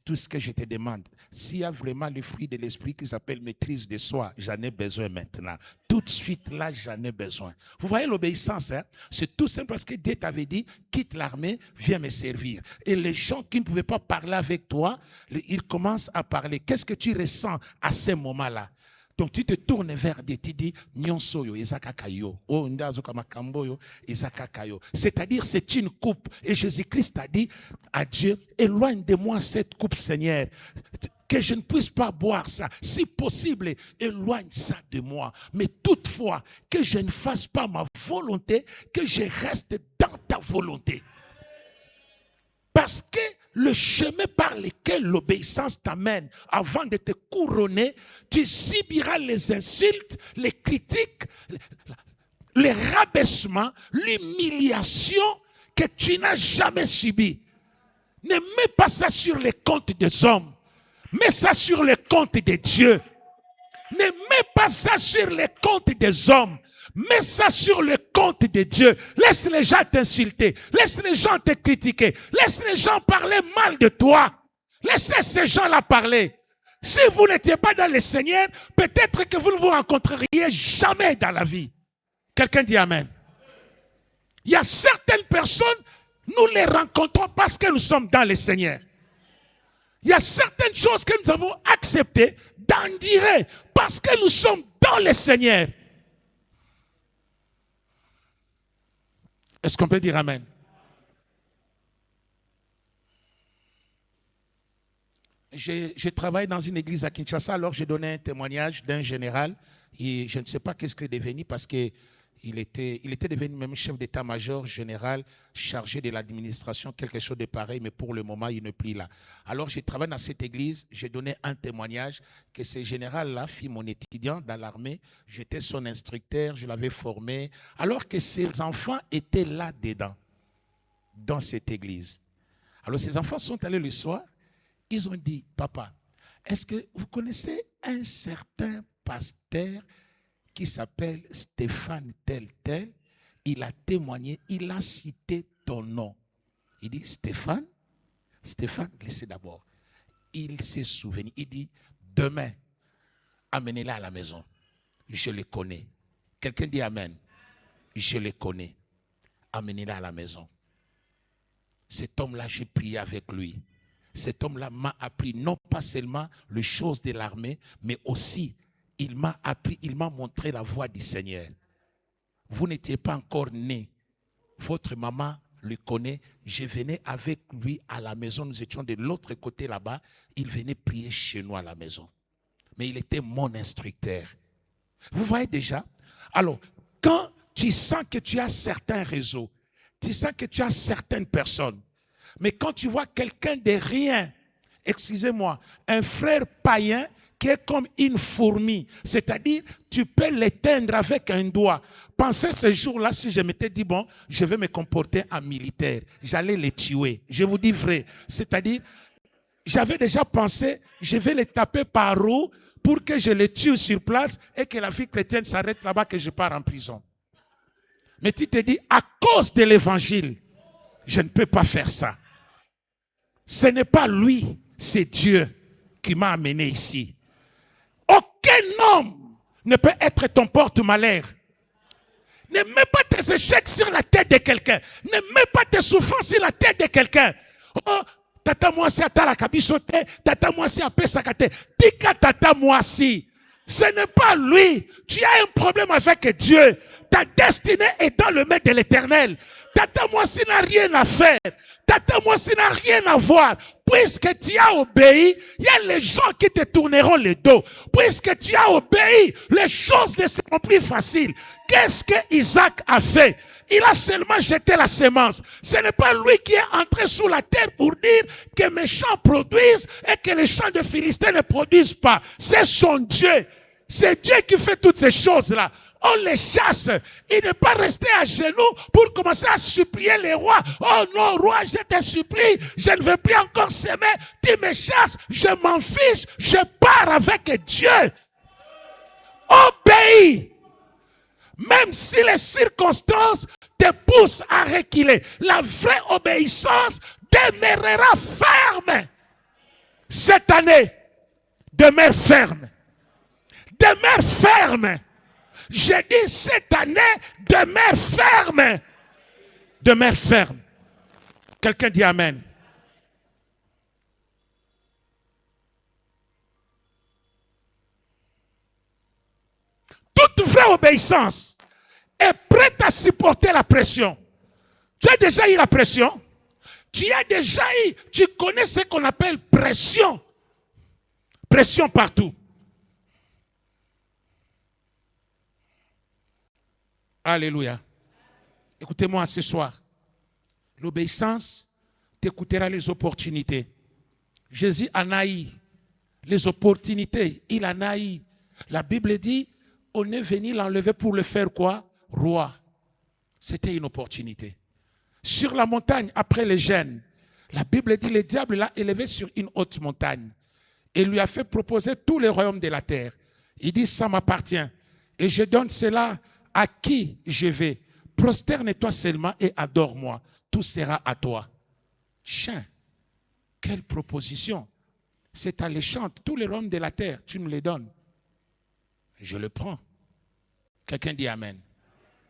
Tout ce que je te demande, s'il y a vraiment le fruit de l'esprit qui s'appelle maîtrise de soi, j'en ai besoin maintenant. Tout de suite, là, j'en ai besoin. Vous voyez l'obéissance, hein? C'est tout simple parce que Dieu t'avait dit, quitte l'armée, viens me servir. Et les gens qui ne pouvaient pas parler avec toi, ils commencent à parler. Qu'est-ce que tu ressens à ce moment-là? Donc tu te tournes vers Dieu, tu dis, c'est-à-dire c'est une coupe. Et Jésus-Christ a dit à Dieu, éloigne de moi cette coupe, Seigneur, que je ne puisse pas boire ça. Si possible, éloigne ça de moi. Mais toutefois, que je ne fasse pas ma volonté, que je reste dans ta volonté. Parce que le chemin par lequel l'obéissance t'amène, avant de te couronner, tu subiras les insultes, les critiques, les rabaissements, l'humiliation que tu n'as jamais subi. Ne mets pas ça sur les comptes des hommes. Mets ça sur les comptes de Dieu. Ne mets pas ça sur les comptes des hommes. Mets ça sur le compte de Dieu. Laisse les gens t'insulter. Laisse les gens te critiquer. Laisse les gens parler mal de toi. Laissez ces gens-là parler. Si vous n'étiez pas dans le Seigneur, peut-être que vous ne vous rencontreriez jamais dans la vie. Quelqu'un dit amen. Il y a certaines personnes, nous les rencontrons parce que nous sommes dans le Seigneur. Il y a certaines choses que nous avons acceptées d'endurer parce que nous sommes dans le Seigneur. Est-ce qu'on peut dire amen? Je travaille dans une église à Kinshasa, alors j'ai donné un témoignage d'un général. Et je ne sais pas qu'est-ce qu'il est devenu parce qu'il était devenu même chef d'état-major général chargé de l'administration, quelque chose de pareil, mais pour le moment, il n'est plus là. Alors, je travaille dans cette église, j'ai donné un témoignage que ce général-là fit mon étudiant dans l'armée, j'étais son instructeur, je l'avais formé, alors que ses enfants étaient là-dedans, dans cette église. Alors, ses enfants sont allés le soir, ils ont dit, papa, est-ce que vous connaissez un certain pasteur qui s'appelle Stéphane tel, il a témoigné, il a cité ton nom. Il dit, Stéphane, laissez d'abord. Il s'est souvenu, il dit, demain, amenez-les à la maison. Je les connais. Quelqu'un dit amen. Je les connais. Amenez-les à la maison. Cet homme-là, j'ai prié avec lui. Cet homme-là m'a appris non pas seulement les choses de l'armée, mais aussi il m'a appris, il m'a montré la voie du Seigneur. Vous n'étiez pas encore né. Votre maman le connaît. Je venais avec lui à la maison. Nous étions de l'autre côté là-bas. Il venait prier chez nous à la maison. Mais il était mon instructeur. Vous voyez déjà? Alors, quand tu sens que tu as certains réseaux, tu sens que tu as certaines personnes, mais quand tu vois quelqu'un de rien, excusez-moi, un frère païen qui est comme une fourmi, c'est-à-dire tu peux l'éteindre avec un doigt. Pensez ce jour-là, si je m'étais dit, bon, je vais me comporter en militaire, j'allais les tuer. Je vous dis vrai, c'est-à-dire, j'avais déjà pensé, je vais les taper par où pour que je les tue sur place et que la vie chrétienne s'arrête là-bas, que je pars en prison. Mais tu te dis, à cause de l'évangile, je ne peux pas faire ça. Ce n'est pas lui, c'est Dieu qui m'a amené ici. Aucun homme ne peut être ton porte-malheur. Ne mets pas tes échecs sur la tête de quelqu'un. Ne mets pas tes souffrances sur la tête de quelqu'un. Oh, tata moi si atala kabisote, tata moi si apesakate. Tika tata moi si. Ce n'est pas lui. Tu as un problème avec Dieu. Ta destinée est dans le main de l'Éternel. Tata moi si n'a rien à faire. Tata moi si n'a rien à voir. Puisque tu as obéi, il y a les gens qui te tourneront le dos. Puisque tu as obéi, les choses ne seront plus faciles. Qu'est-ce que Isaac a fait? Il a seulement jeté la semence. Ce n'est pas lui qui est entré sous la terre pour dire que mes champs produisent et que les champs de Philistins ne produisent pas. C'est son Dieu. C'est Dieu qui fait toutes ces choses-là. On les chasse. Il n'est pas resté à genoux pour commencer à supplier les rois. Oh non, roi, je te supplie, je ne veux plus encore s'aimer. Tu me chasses, je m'en fiche, je pars avec Dieu. Obéis. Même si les circonstances te poussent à reculer, la vraie obéissance demeurera ferme. Cette année, demeure ferme. Demeure ferme. J'ai dit cette année, demeure ferme. Demeure ferme. Quelqu'un dit amen. Toute vraie obéissance est prête à supporter la pression. Tu as déjà eu la pression? Tu as déjà eu, tu connais ce qu'on appelle pression. Pression partout. Alléluia. Écoutez-moi ce soir. L'obéissance t'écoutera les opportunités. Jésus en a eu les opportunités. Il en a eu. La Bible dit, on est venu l'enlever pour le faire quoi? Roi. C'était une opportunité. Sur la montagne, après les gènes, la Bible dit, le diable l'a élevé sur une haute montagne et lui a fait proposer tous les royaumes de la terre. Il dit, ça m'appartient et je donne cela à qui je vais. Prosterne-toi seulement et adore-moi. Tout sera à toi. Chien, quelle proposition. C'est alléchant. Tous les royaumes de la terre, tu me les donnes. Je le prends. Quelqu'un dit amen.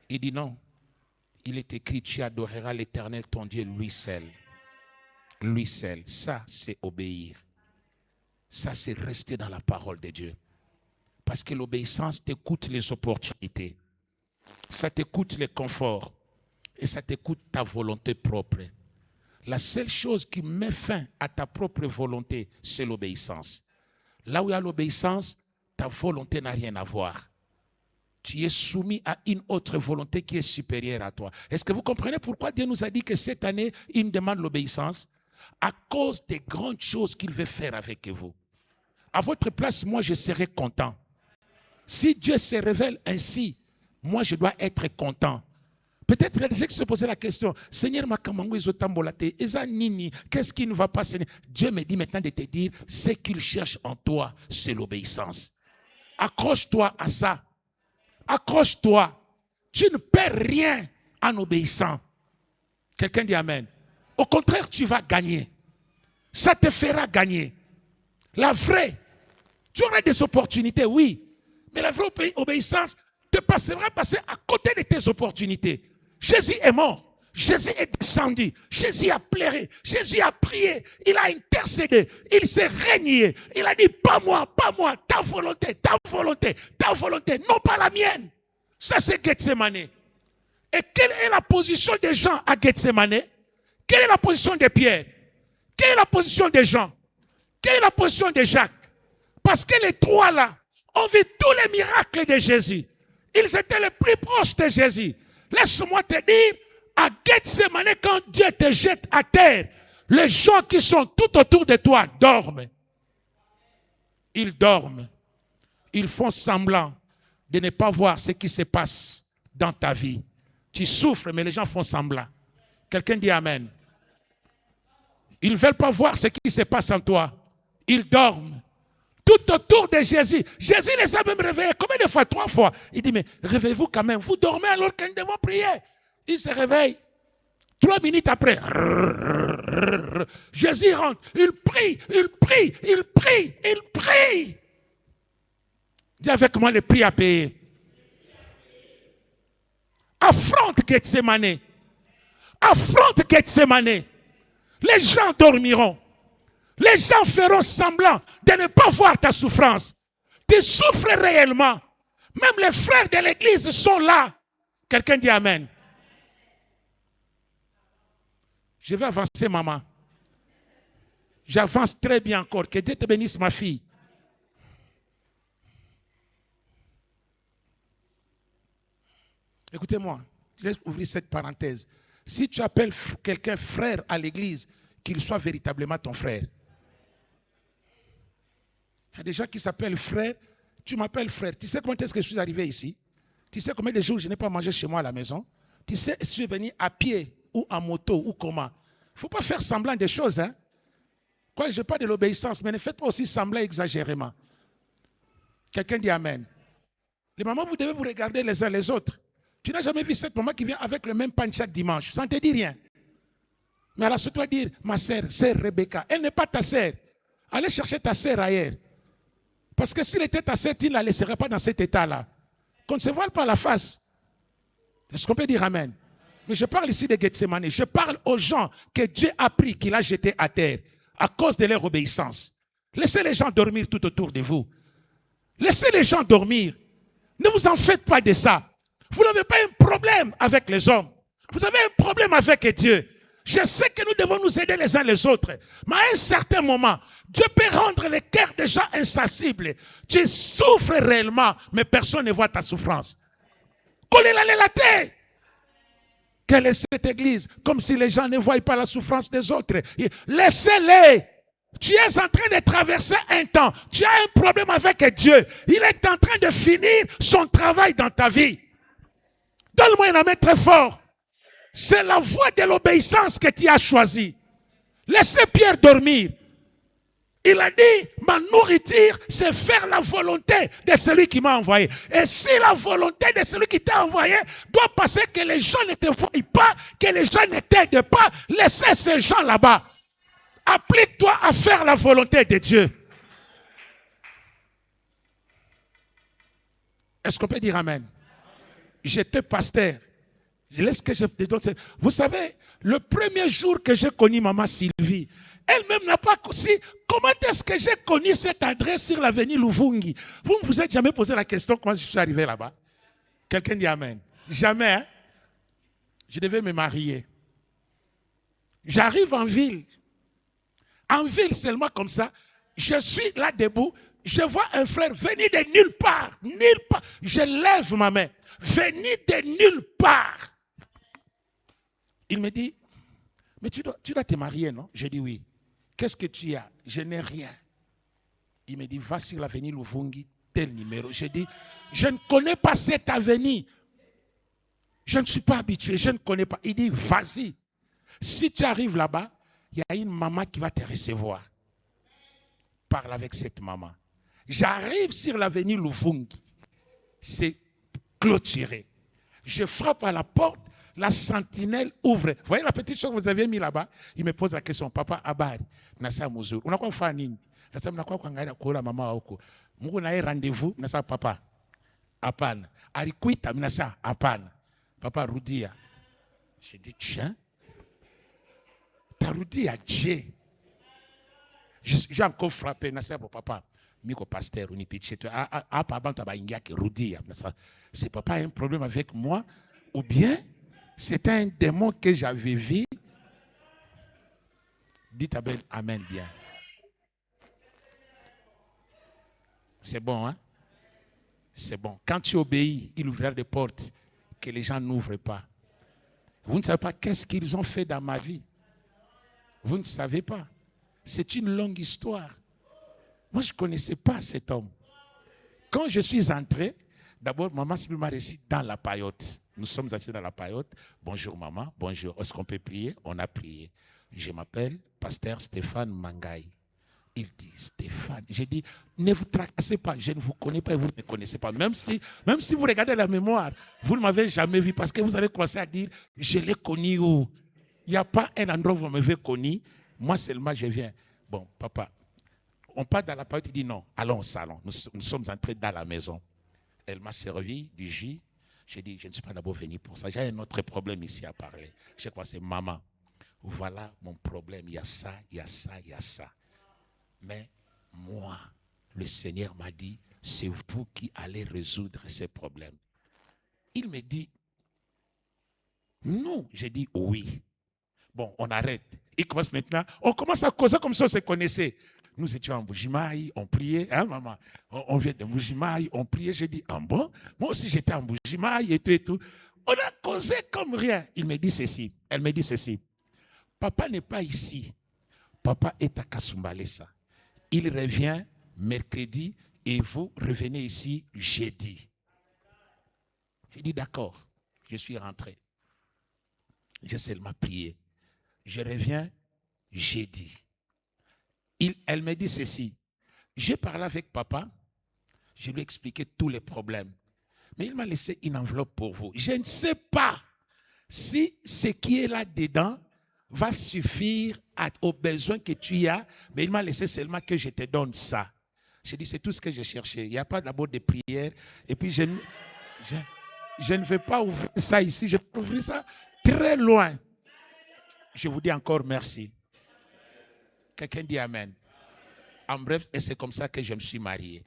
Il dit non. Il est écrit, tu adoreras l'Éternel, ton Dieu, lui seul. Lui seul. Ça, c'est obéir. Ça, c'est rester dans la parole de Dieu. Parce que l'obéissance t'écoute les opportunités. Ça t'écoute les conforts. Et ça t'écoute ta volonté propre. La seule chose qui met fin à ta propre volonté, c'est l'obéissance. Là où il y a l'obéissance, ta volonté n'a rien à voir. Tu es soumis à une autre volonté qui est supérieure à toi. Est-ce que vous comprenez pourquoi Dieu nous a dit que cette année, il nous demande l'obéissance? À cause des grandes choses qu'il veut faire avec vous. À votre place, moi, je serais content. Si Dieu se révèle ainsi, moi, je dois être content. Peut-être les gens qui se posaient la question, Seigneur, qu'est-ce qui ne va pas, Seigneur? Dieu me dit maintenant de te dire, ce qu'il cherche en toi, c'est l'obéissance. Accroche-toi à ça. Accroche-toi. Tu ne perds rien en obéissant. Quelqu'un dit amen. Au contraire, tu vas gagner. Ça te fera gagner. La vraie Tu auras des opportunités, oui. Mais la vraie obéissance te passera passer à côté de tes opportunités. Jésus est mort. Jésus est descendu. Jésus a pleuré. Jésus a prié. Il a intercédé. Il s'est régné. Il a dit, pas moi, ta volonté, ta volonté, ta volonté, non pas la mienne. Ça, c'est Gethsemane. Et quelle est la position des gens à Gethsemane? Quelle est la position de Pierre? Quelle est la position de Jean? Quelle est la position de Jacques? Parce que les trois là ont vu tous les miracles de Jésus. Ils étaient les plus proches de Jésus. Laisse-moi te dire, à Gethsemane, quand Dieu te jette à terre, les gens qui sont tout autour de toi dorment. Ils dorment. Ils font semblant de ne pas voir ce qui se passe dans ta vie. Tu souffres, mais les gens font semblant. Quelqu'un dit Amen. Ils ne veulent pas voir ce qui se passe en toi. Ils dorment. Tout autour de Jésus. Jésus les a même réveillés. Combien de fois? 3 fois. Il dit, mais réveillez-vous quand même. Vous dormez alors que nous devons prier. Il se réveille. 3 minutes après. Jésus rentre. Il prie, il prie, il prie, il prie. Dis avec moi, le prix à payer. Affronte Gethsemane. Affronte Gethsemane. Les gens dormiront. Les gens feront semblant de ne pas voir ta souffrance. Tu souffres réellement. Même les frères de l'église sont là. Quelqu'un dit Amen. Je vais avancer, maman. J'avance très bien encore. Que Dieu te bénisse, ma fille. Écoutez-moi, je vais ouvrir cette parenthèse. Si tu appelles quelqu'un frère à l'église, qu'il soit véritablement ton frère. Il y a des gens qui s'appellent frère. Tu m'appelles frère. Tu sais comment est-ce que je suis arrivé ici? Tu sais combien de jours je n'ai pas mangé chez moi à la maison? Tu sais, je suis venu à pied ou en moto ou comment? Il ne faut pas faire semblant des choses. Hein? Quoi, je n'ai pas de l'obéissance, mais ne faites pas aussi semblant exagérément. Quelqu'un dit Amen. Les mamans, vous devez vous regarder les uns les autres. Tu n'as jamais vu cette maman qui vient avec le même pain chaque dimanche. Ça ne te dit rien. Mais elle a surtout à dire, ma sœur Rebecca, elle n'est pas ta sœur. Allez chercher ta sœur ailleurs. Parce que s'il était ta sœur, tu ne la laisserais pas dans cet état-là. Qu'on ne se voile pas la face. Est-ce qu'on peut dire Amen? Mais je parle ici de Gethsemane. Je parle aux gens que Dieu a pris, qu'il a jetés à terre à cause de leur obéissance. Laissez les gens dormir tout autour de vous. Laissez les gens dormir. Ne vous en faites pas de ça. Vous n'avez pas un problème avec les hommes. Vous avez un problème avec Dieu. Je sais que nous devons nous aider les uns les autres. Mais à un certain moment, Dieu peut rendre les cœurs des gens insensibles. Tu souffres réellement, mais personne ne voit ta souffrance. Collez-la la terre. Quelle est cette église? Comme si les gens ne voient pas la souffrance des autres. Laissez-les. Tu es en train de traverser un temps. Tu as un problème avec Dieu. Il est en train de finir son travail dans ta vie. Donne-moi une amen très fort. C'est la voie de l'obéissance que tu as choisie. Laissez Pierre dormir. Il a dit, ma nourriture, c'est faire la volonté de celui qui m'a envoyé. Et si la volonté de celui qui t'a envoyé doit passer que les gens ne te voient pas, que les gens ne t'aident pas, laissez ces gens là-bas. Applique-toi à faire la volonté de Dieu. Est-ce qu'on peut dire Amen? J'étais pasteur. Je laisse que je te donne. Vous savez, le premier jour que j'ai connu maman Sylvie, elle-même n'a pas su comment est-ce que j'ai connu cette adresse sur l'avenue Luvungi. Vous ne vous êtes jamais posé la question comment je suis arrivé là-bas? Quelqu'un dit Amen. Jamais. Hein? Je devais me marier. J'arrive en ville. En ville seulement comme ça. Je suis là debout. Je vois un frère venir de nulle part. Nulle part. Je lève ma main. Venir de nulle part. Il me dit, mais tu dois te marier, non? Je dis oui. Qu'est-ce que tu as? Je n'ai rien. Il me dit, va sur l'avenue Luvungi, tel numéro. Je dis, je ne connais pas cette avenue. Je ne suis pas habitué, je ne connais pas. Il dit, vas-y. Si tu arrives là-bas, il y a une maman qui va te recevoir. Parle avec cette maman. J'arrive sur l'avenue Luvungi. C'est clôturé. Je frappe à la porte. La sentinelle ouvre. Vous voyez la petite chose que vous avez mis là-bas? Il me pose la question, papa Abari, Nassa Mouzour. On a quoi faire nini? Sasa mnakuwa kuangalia kuona mama huko. Mungu naye rendez-vous, mnasema papa. Hapana. Alikuita, mnasema hapana. Papa rudia. J'ai dit tiens. Tarudia Dieu. J'ai encore frappé, mnasema papa. Miko pasteur unipitie tu. Hapa abantu abaingia ke rudia. C'est papa a un problème avec moi ou bien c'était un démon que j'avais vu. Dites amen bien. C'est bon, hein? C'est bon. Quand tu obéis, il ouvrira des portes que les gens n'ouvrent pas. Vous ne savez pas qu'est-ce qu'ils ont fait dans ma vie. Vous ne savez pas. C'est une longue histoire. Moi, je ne connaissais pas cet homme. Quand je suis entré, d'abord, maman m'a récité dans la paillote. Nous sommes assis dans la paillote. Bonjour, maman. Bonjour. Est-ce qu'on peut prier? On a prié. Je m'appelle pasteur Stéphane Mangaï. Il dit, Stéphane, j'ai dit, ne vous tracassez pas, je ne vous connais pas et vous ne me connaissez pas. Même si vous regardez la mémoire, vous ne m'avez jamais vu parce que vous allez commencer à dire, je l'ai connu où? Il n'y a pas un endroit où vous m'avez connu. Moi seulement, je viens. Bon, papa, on part dans la paillote, il dit non, allons au salon. Nous sommes entrés dans la maison. Elle m'a servi du jus. J'ai dit, je ne suis pas d'abord venu pour ça. J'ai un autre problème ici à parler. J'ai commencé, maman, voilà mon problème, il y a ça, il y a ça, il y a ça. Mais moi, le Seigneur m'a dit, c'est vous qui allez résoudre ces problèmes. Il me dit, non. J'ai dit, oui. Bon, on arrête. Il commence maintenant, on commence à causer comme si on se connaissait. Nous étions en Mbujimaï, on priait, hein maman? On vient de Mbujimaï, on priait. J'ai dit, ah bon? Moi aussi j'étais en Mbujimaï et tout et tout. On a causé comme rien. Il me dit ceci, elle me dit ceci. Papa n'est pas ici. Papa est à Kasumbalesa. Il revient mercredi et vous revenez ici jeudi. J'ai dit d'accord. Je suis rentré. J'ai seulement prié. Je reviens jeudi. Elle me dit ceci. J'ai parlé avec papa. Je lui ai expliqué tous les problèmes. Mais il m'a laissé une enveloppe pour vous. Je ne sais pas si ce qui est là-dedans va suffire aux besoins que tu as, mais il m'a laissé seulement que je te donne ça. J'ai dit, c'est tout ce que j'ai cherché. Il n'y a pas d'abord de prière. Et puis, je ne vais pas ouvrir ça ici. Je vais ouvrir ça très loin. Je vous dis encore merci. Quelqu'un dit amen. En bref, et c'est comme ça que je me suis marié.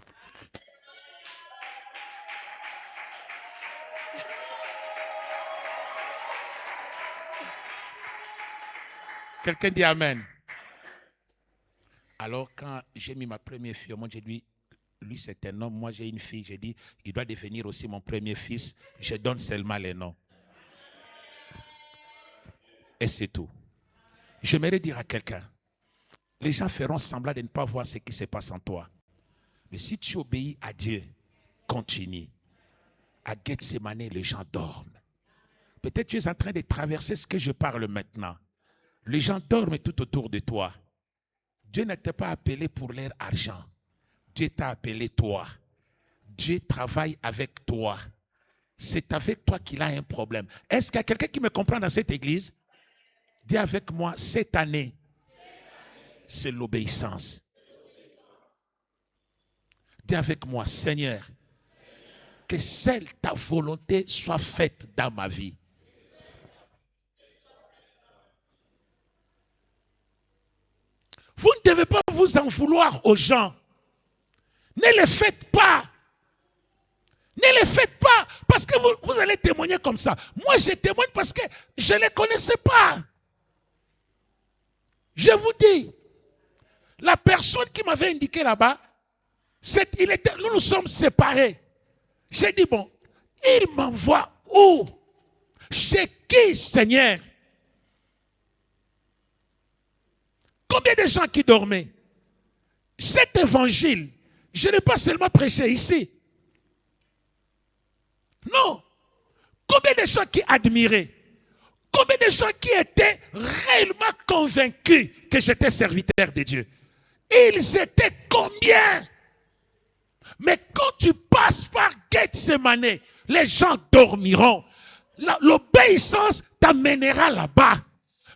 Quelqu'un dit amen. Alors, quand j'ai mis ma première fille, moi j'ai dit, lui c'est un homme, moi j'ai une fille, j'ai dit, il doit devenir aussi mon premier fils. Je donne seulement les noms. Et c'est tout. J'aimerais dire à quelqu'un, les gens feront semblant de ne pas voir ce qui se passe en toi. Mais si tu obéis à Dieu, continue. À Gethsemane, les gens dorment. Peut-être tu es en train de traverser ce que je parle maintenant. Les gens dorment tout autour de toi. Dieu ne t'a pas appelé pour leur argent. Dieu t'a appelé toi. Dieu travaille avec toi. C'est avec toi qu'il a un problème. Est-ce qu'il y a quelqu'un qui me comprend dans cette église? Dis avec moi, cette année, c'est l'obéissance. Dis avec moi, Seigneur, que seule ta volonté soit faite dans ma vie. Vous ne devez pas vous en vouloir aux gens. Ne le faites pas. Ne le faites pas parce que vous allez témoigner comme ça. Moi, je témoigne parce que je ne les connaissais pas. Je vous dis, la personne qui m'avait indiqué là-bas, nous nous sommes séparés. J'ai dit, bon, il m'envoie où? Chez qui, Seigneur? Combien de gens qui dormaient? Cet évangile, je n'ai pas seulement prêché ici. Non. Combien de gens qui admiraient? Combien de gens qui étaient réellement convaincus que j'étais serviteur de Dieu? Ils étaient combien? Mais quand tu passes par Gethsemane, les gens dormiront. L'obéissance t'amènera là-bas.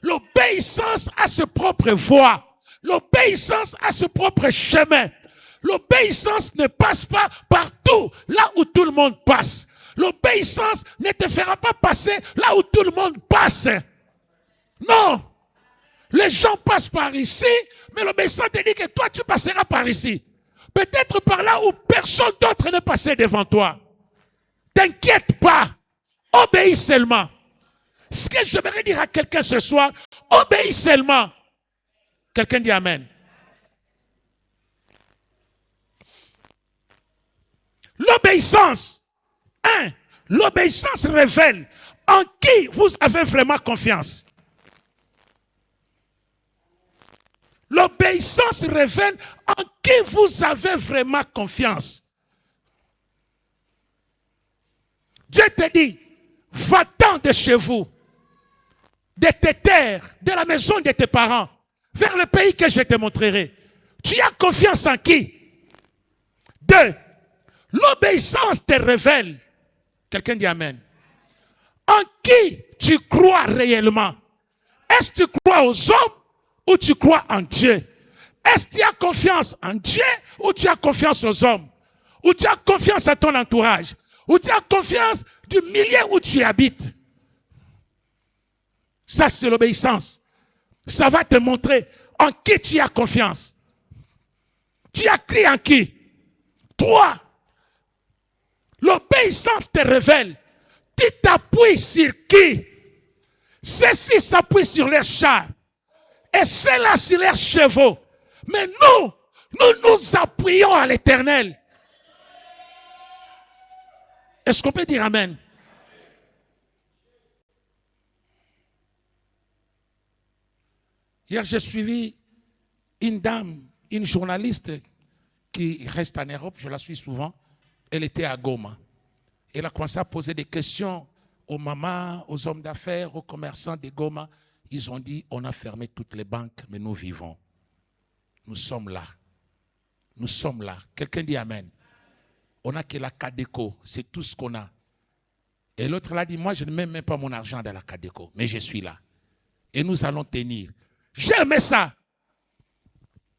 L'obéissance a ses propres voies. L'obéissance a ce propre chemin. L'obéissance ne passe pas partout, là où tout le monde passe. L'obéissance ne te fera pas passer là où tout le monde passe. Non. Les gens passent par ici, mais l'obéissance te dit que toi, tu passeras par ici. Peut-être par là où personne d'autre n'est passé devant toi. T'inquiète pas. Obéis seulement. Ce que j'aimerais dire à quelqu'un ce soir, obéis seulement. Quelqu'un dit Amen. L'obéissance. L'obéissance révèle en qui vous avez vraiment confiance. L'obéissance révèle en qui vous avez vraiment confiance. Dieu te dit, va-t'en de chez vous, de tes terres, de la maison de tes parents, vers le pays que je te montrerai. Tu as confiance en qui? 2. L'obéissance te révèle. Quelqu'un dit Amen. En qui tu crois réellement? Est-ce que tu crois aux hommes ou tu crois en Dieu? Est-ce que tu as confiance en Dieu ou tu as confiance aux hommes? Ou tu as confiance à ton entourage? Ou tu as confiance du milieu où tu habites? Ça, c'est l'obéissance. Ça va te montrer en qui tu as confiance. Tu as crié en qui? 3. L'obéissance te révèle. Tu t'appuies sur qui? Ceux-ci s'appuient sur leurs chars. Et ceux-là sur leurs chevaux. Mais nous nous appuyons à l'Éternel. Est-ce qu'on peut dire Amen? Hier, j'ai suivi une dame, une journaliste qui reste en Europe, je la suis souvent. Elle était à Goma. Elle a commencé à poser des questions aux mamans, aux hommes d'affaires, aux commerçants de Goma. Ils ont dit, on a fermé toutes les banques, mais nous vivons. Nous sommes là. Nous sommes là. Quelqu'un dit Amen. On n'a que la Cadeco, c'est tout ce qu'on a. Et l'autre l'a dit, moi je ne mets même pas mon argent dans la Cadeco, mais je suis là. Et nous allons tenir. J'aime ça.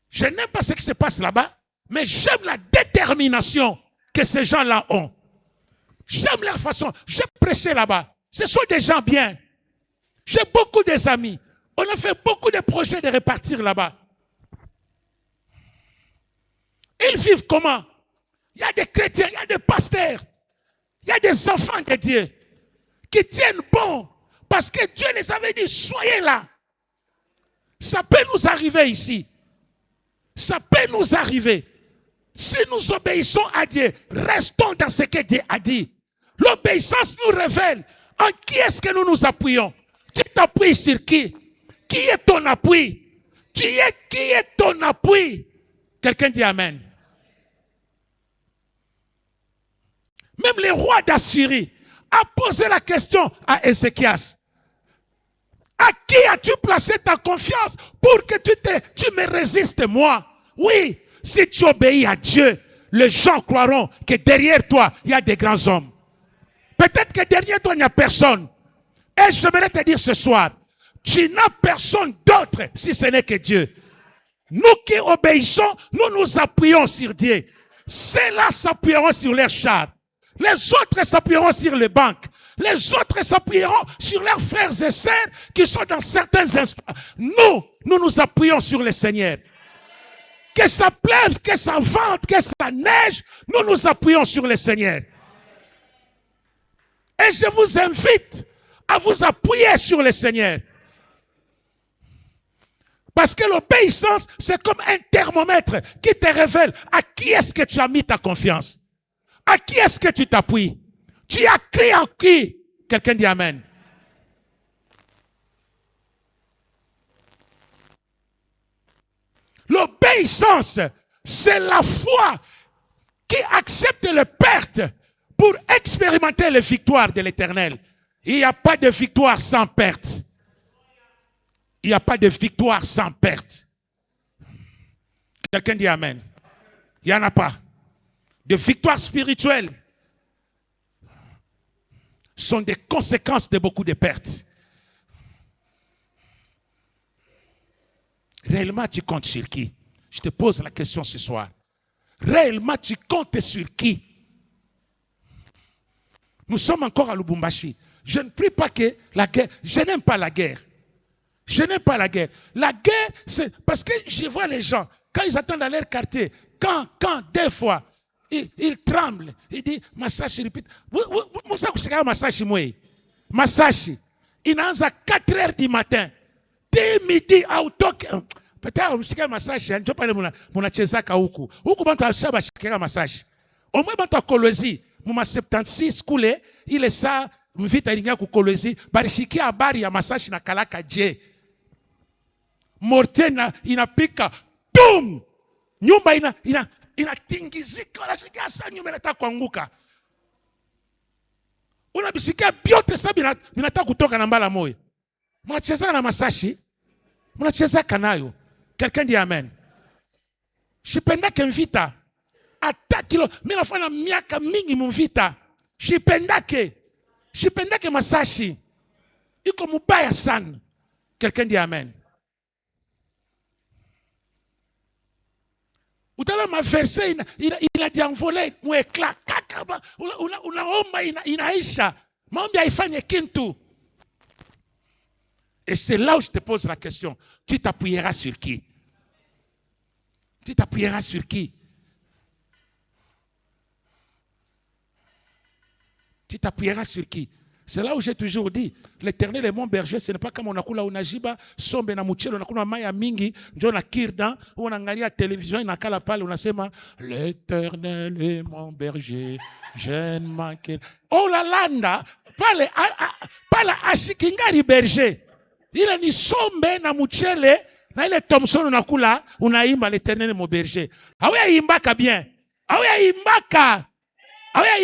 Je n'aime pas ce qui se passe là-bas, mais j'aime la détermination que ces gens-là ont. J'aime leur façon. J'ai prêché là-bas. Ce sont des gens bien. J'ai beaucoup d'amis. On a fait beaucoup de projets de répartir là-bas. Ils vivent comment? Il y a des chrétiens, il y a des pasteurs, il y a des enfants de Dieu qui tiennent bon parce que Dieu les avait dit, soyez là. Ça peut nous arriver ici. Ça peut nous arriver. Si nous obéissons à Dieu, restons dans ce que Dieu a dit. L'obéissance nous révèle en qui est-ce que nous nous appuyons. Tu t'appuies sur qui? Qui est ton appui? Qui est ton appui? Quelqu'un dit Amen. Même le roi d'Assyrie a posé la question à Ézéchias. À qui as-tu placé ta confiance pour que tu me résistes moi? Oui, si tu obéis à Dieu, les gens croiront que derrière toi, il y a des grands hommes. Peut-être que derrière toi, il n'y a personne. Et j'aimerais te dire ce soir, tu n'as personne d'autre si ce n'est que Dieu. Nous qui obéissons, nous nous appuyons sur Dieu. Ceux-là s'appuieront sur leurs chars. Les autres s'appuieront sur les banques. Les autres s'appuieront sur leurs frères et sœurs qui sont dans certains espaces. Nous nous appuyons sur le Seigneur. Que ça pleuve, que ça vente, que ça neige, nous nous appuyons sur le Seigneur. Et je vous invite à vous appuyer sur le Seigneur. Parce que l'obéissance, c'est comme un thermomètre qui te révèle à qui est-ce que tu as mis ta confiance. À qui est-ce que tu t'appuies? Tu as crié en qui? Quelqu'un dit Amen. L'obéissance, c'est la foi qui accepte les pertes pour expérimenter les victoires de l'Éternel. Il n'y a pas de victoire sans perte. Il n'y a pas de victoire sans perte. Quelqu'un dit Amen. Il n'y en a pas. De victoires spirituelles sont des conséquences de beaucoup de pertes. Réellement, tu comptes sur qui? Je te pose la question ce soir. Réellement, tu comptes sur qui? Nous sommes encore à Lubumbashi. Je ne prie pas que la guerre... Je n'aime pas la guerre. Je n'aime pas la guerre. La guerre, c'est... Parce que je vois les gens, quand ils attendent dans leur quartier, quand des fois, ils tremblent. Ils disent, Masashi, répète. Vous savez, Masashi, moi. Masashi, il est à 4 heures du matin. Dès midi, autoke. Peut-être, vous savez, Masashi, je ne sais pas, mon achezaka huku. Huku, bantu ashaba shikera Masashi. Au moins, bantu akolozi. Muma 76 kule, il est ça, mvita ilinga kukolozi. Barishiki habari ya Masashi na kalaka je. Mortena inapika. Boom! Nyumba inatingizika. Unashikia saa nyumba inataka kuanguka. Unabisikia biote sabi inataka kutoka na mbala moyo. Mnacheza na Masashi. Mnacheza kanayo. Quelqu'un dit amen. Shipendake mvita. Ata kilo. Mimi nafanya miaka mingi mvita. Shipendake Masashi. Iko mubaya sana. Quelqu'un dit amen. Utala ma verset inadianvole mwekla kakaba unaomba inaisha maombi haifanye kintu. Et c'est là où je te pose la question. Tu t'appuieras sur qui? Tu t'appuieras sur qui? Tu t'appuieras sur qui? C'est là où j'ai toujours dit, l'Éternel est mon berger, ce n'est pas comme on a kula unajiba, sombe na muchelo, on a kula maya mingi, njo na kirdan, ou on a ngari à télévision, on a kala pale, on a sema, l'Éternel est mon berger, je ne manque. Oh la landa, pale ashikingari berger. Il a ni sombe na muchele, na ile Thompson on a kula, unaimba l'Éternel est mon berger. Awe imbaka bien. Awe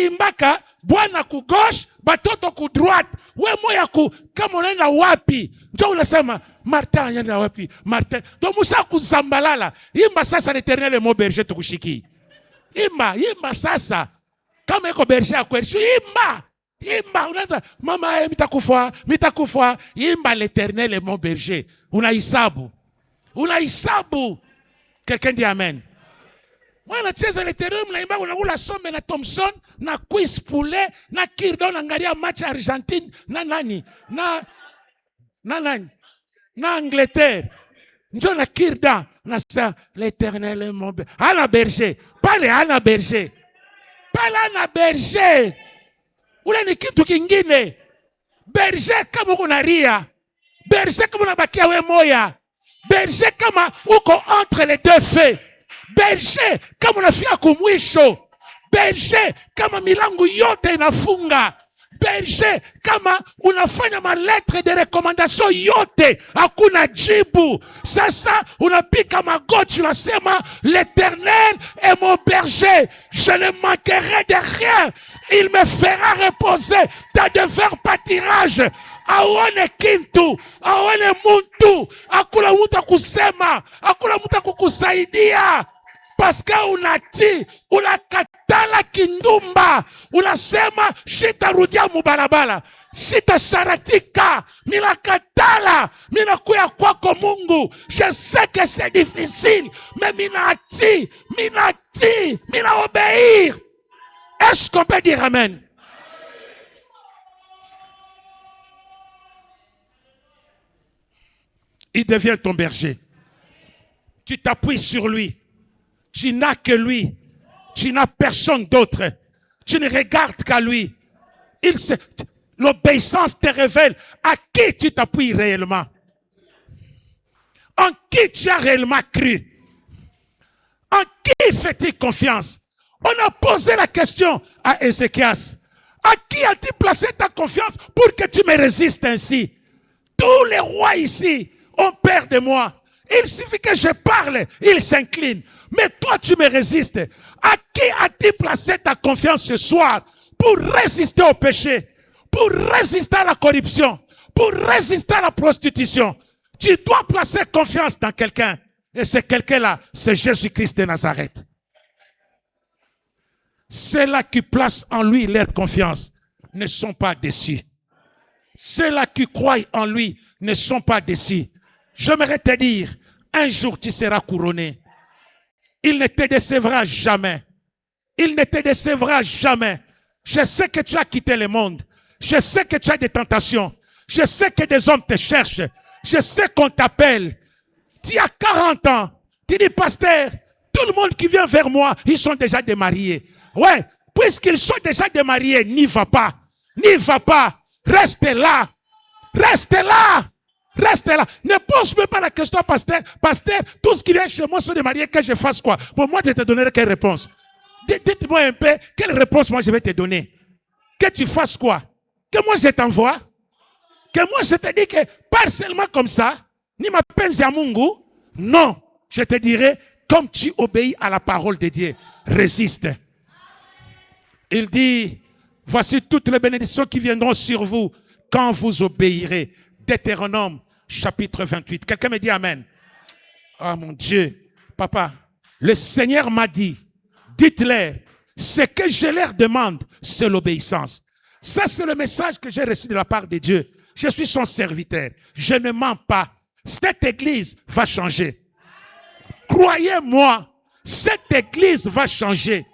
imbaka, bwana ku gauche, batoto ku droite. We moya ku, kama unaenda wapi? Ndio unasema, Martin anaenda wapi? Martin. Do musa kuzambalala. Imba sasa l'Éternel est mon berger tukushiki. Imba sasa. Kama iko berger akweshi, imba. Unaanza, mama mitakufa. Imba l'Éternel est mon berger. Unaisabu. Quelqu'un dit amen. Moi, nacheza l'Éternel, mnaimba unakula sombe na Thompson, na quiz poulet, na kirdo, na ngaria match Argentine, na nani? Na Angleterre. Njo na kirda, na sa, l'Éternel est mon berger. Ana berger. Pale ana berger. Ule ni kitu kingine. Berger kama unaria. Berger kama unabakia we moya. Berger kama uko entre les deux feux. Berger kama unafika kumwisho. Berger kama milango yote inafunga. Berger kama unafanya malettre de recommandation yote hakuna jibu. Sasa unapika magoti unasema l'Éternel est mon berger, je ne manquerai de rien. Il me fera reposer dans de verts pâtirages. Aone kintu, aone muntu, hakuna mtu kusema, hakuna mtu kukusaidia. Parce que unati, unakatala kindumba, unasema shitarudia mubarabara, shitasharatika, minakatala, minakuya kwako Mungu. Je sais que c'est difficile, mais minati, minaobéir. Est-ce qu'on peut dire amen? Il devient ton berger. Tu t'appuies sur lui. Tu n'as que lui. Tu n'as personne d'autre. Tu ne regardes qu'à lui. L'obéissance te révèle à qui tu t'appuies réellement. En qui tu as réellement cru. En qui fais-tu confiance? On a posé la question à Ézéchias. À qui as-tu placé ta confiance pour que tu me résistes ainsi? Tous les rois ici ont peur de moi. Il suffit que je parle, ils s'inclinent. Mais toi, tu me résistes. À qui as-tu placé ta confiance ce soir pour résister au péché, pour résister à la corruption, pour résister à la prostitution? Tu dois placer confiance dans quelqu'un. Et ce quelqu'un-là, c'est Jésus-Christ de Nazareth. Ceux-là qui placent en lui leur confiance ne sont pas déçus. Ceux-là qui croient en lui ne sont pas déçus. J'aimerais te dire, un jour tu seras couronné. Il ne te décevra jamais. Il ne te décevra jamais. Je sais que tu as quitté le monde. Je sais que tu as des tentations. Je sais que des hommes te cherchent. Je sais qu'on t'appelle. Tu as 40 ans. Tu dis, pasteur, tout le monde qui vient vers moi, ils sont déjà démariés. Ouais, puisqu'ils sont déjà démariés, n'y va pas. N'y va pas. Reste là. Reste là. Reste là. Ne pose même pas la question, pasteur. Pasteur, tout ce qui vient chez moi sont démariés, que je fasse quoi? Pour moi, je te donnerai quelle réponse? Dites-moi un peu, quelle réponse moi je vais te donner? Que tu fasses quoi? Que moi je t'envoie? Que moi je te dis que pas seulement comme ça, ni ma peine à Mungu. Non, je te dirai, comme tu obéis à la parole de Dieu, résiste. Il dit, voici toutes les bénédictions qui viendront sur vous quand vous obéirez. Deutéronome, chapitre 28. Quelqu'un me dit amen. Oh mon Dieu, papa, le Seigneur m'a dit, dites-leur, ce que je leur demande, c'est l'obéissance. Ça, c'est le message que j'ai reçu de la part de Dieu. Je suis son serviteur. Je ne mens pas. Cette église va changer. Croyez-moi, cette église va changer.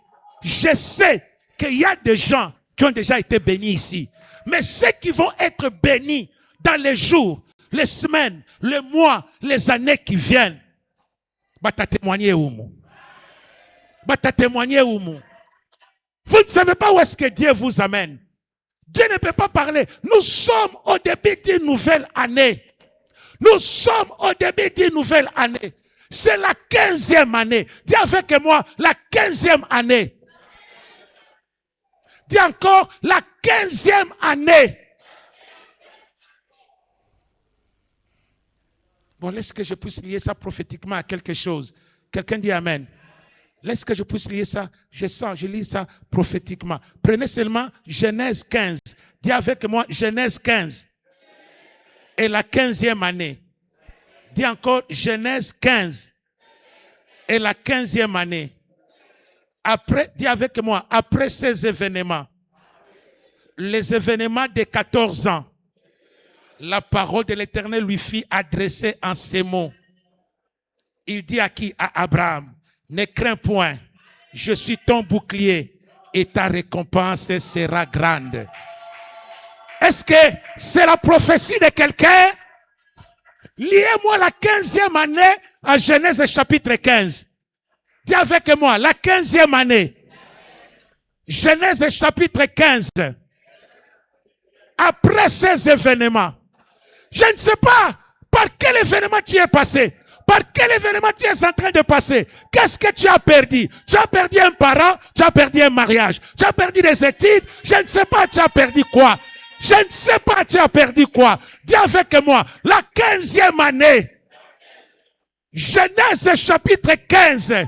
Je sais qu'il y a des gens qui ont déjà été bénis ici. Mais ceux qui vont être bénis dans les jours, les semaines, les mois, les années qui viennent, bah t'as témoigné où moi? Bah t'as témoigné où moi? Vous ne savez pas où est-ce que Dieu vous amène. Dieu ne peut pas parler. Nous sommes au début d'une nouvelle année. Nous sommes au début d'une nouvelle année. C'est la 15e année. Dis avec moi, la 15e année. Dis encore, la 15e année. Bon, laisse que je puisse lier ça prophétiquement à quelque chose. Quelqu'un dit amen. Laisse que je puisse lier ça. Je lis ça prophétiquement. Prenez seulement Genèse 15. Dis avec moi, Genèse 15. Et la 15e année. Dis encore, Genèse 15. Et la 15e année. Après, dis avec moi, après ces événements, les événements de 14 ans, la parole de l'Éternel lui fit adresser en ces mots. Il dit à qui? À Abraham. Ne crains point, je suis ton bouclier et ta récompense sera grande. Est-ce que c'est la prophétie de quelqu'un? Liez-moi la 15e année à Genèse chapitre 15. Dis avec moi, la 15e année. Genèse chapitre 15. Après ces événements, je ne sais pas par quel événement tu es passé. Par quel événement tu es en train de passer? Qu'est-ce que tu as perdu? Tu as perdu un parent, tu as perdu un mariage, tu as perdu des études, je ne sais pas tu as perdu quoi. Je ne sais pas tu as perdu quoi. Dis avec moi, la 15e année, Genèse chapitre 15,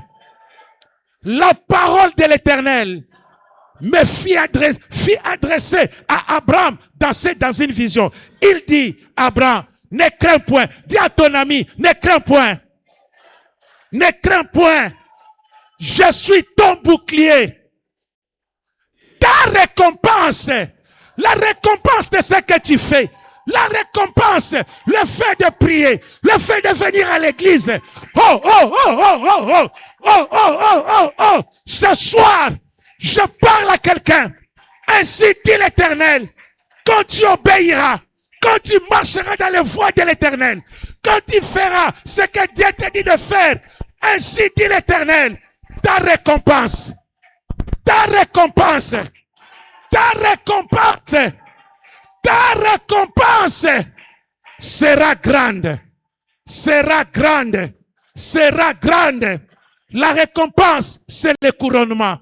la parole de l'Éternel me fit adresser à Abraham dans une vision. Il dit, Abraham, ne crains point. Dis à ton ami, ne crains point. Ne crains point. Je suis ton bouclier. Ta récompense, la récompense de ce que tu fais, la récompense, le fait de prier, le fait de venir à l'église. Oh, oh, oh, oh, oh, oh, oh, oh, oh, oh, oh. Ce soir, je parle à quelqu'un. Ainsi dit l'Éternel, quand tu obéiras, quand tu marcheras dans les voies de l'Éternel, quand tu feras ce que Dieu t'a dit de faire, ainsi dit l'Éternel, ta récompense, ta récompense, ta récompense, ta récompense sera grande, sera grande, sera grande. La récompense, c'est le couronnement.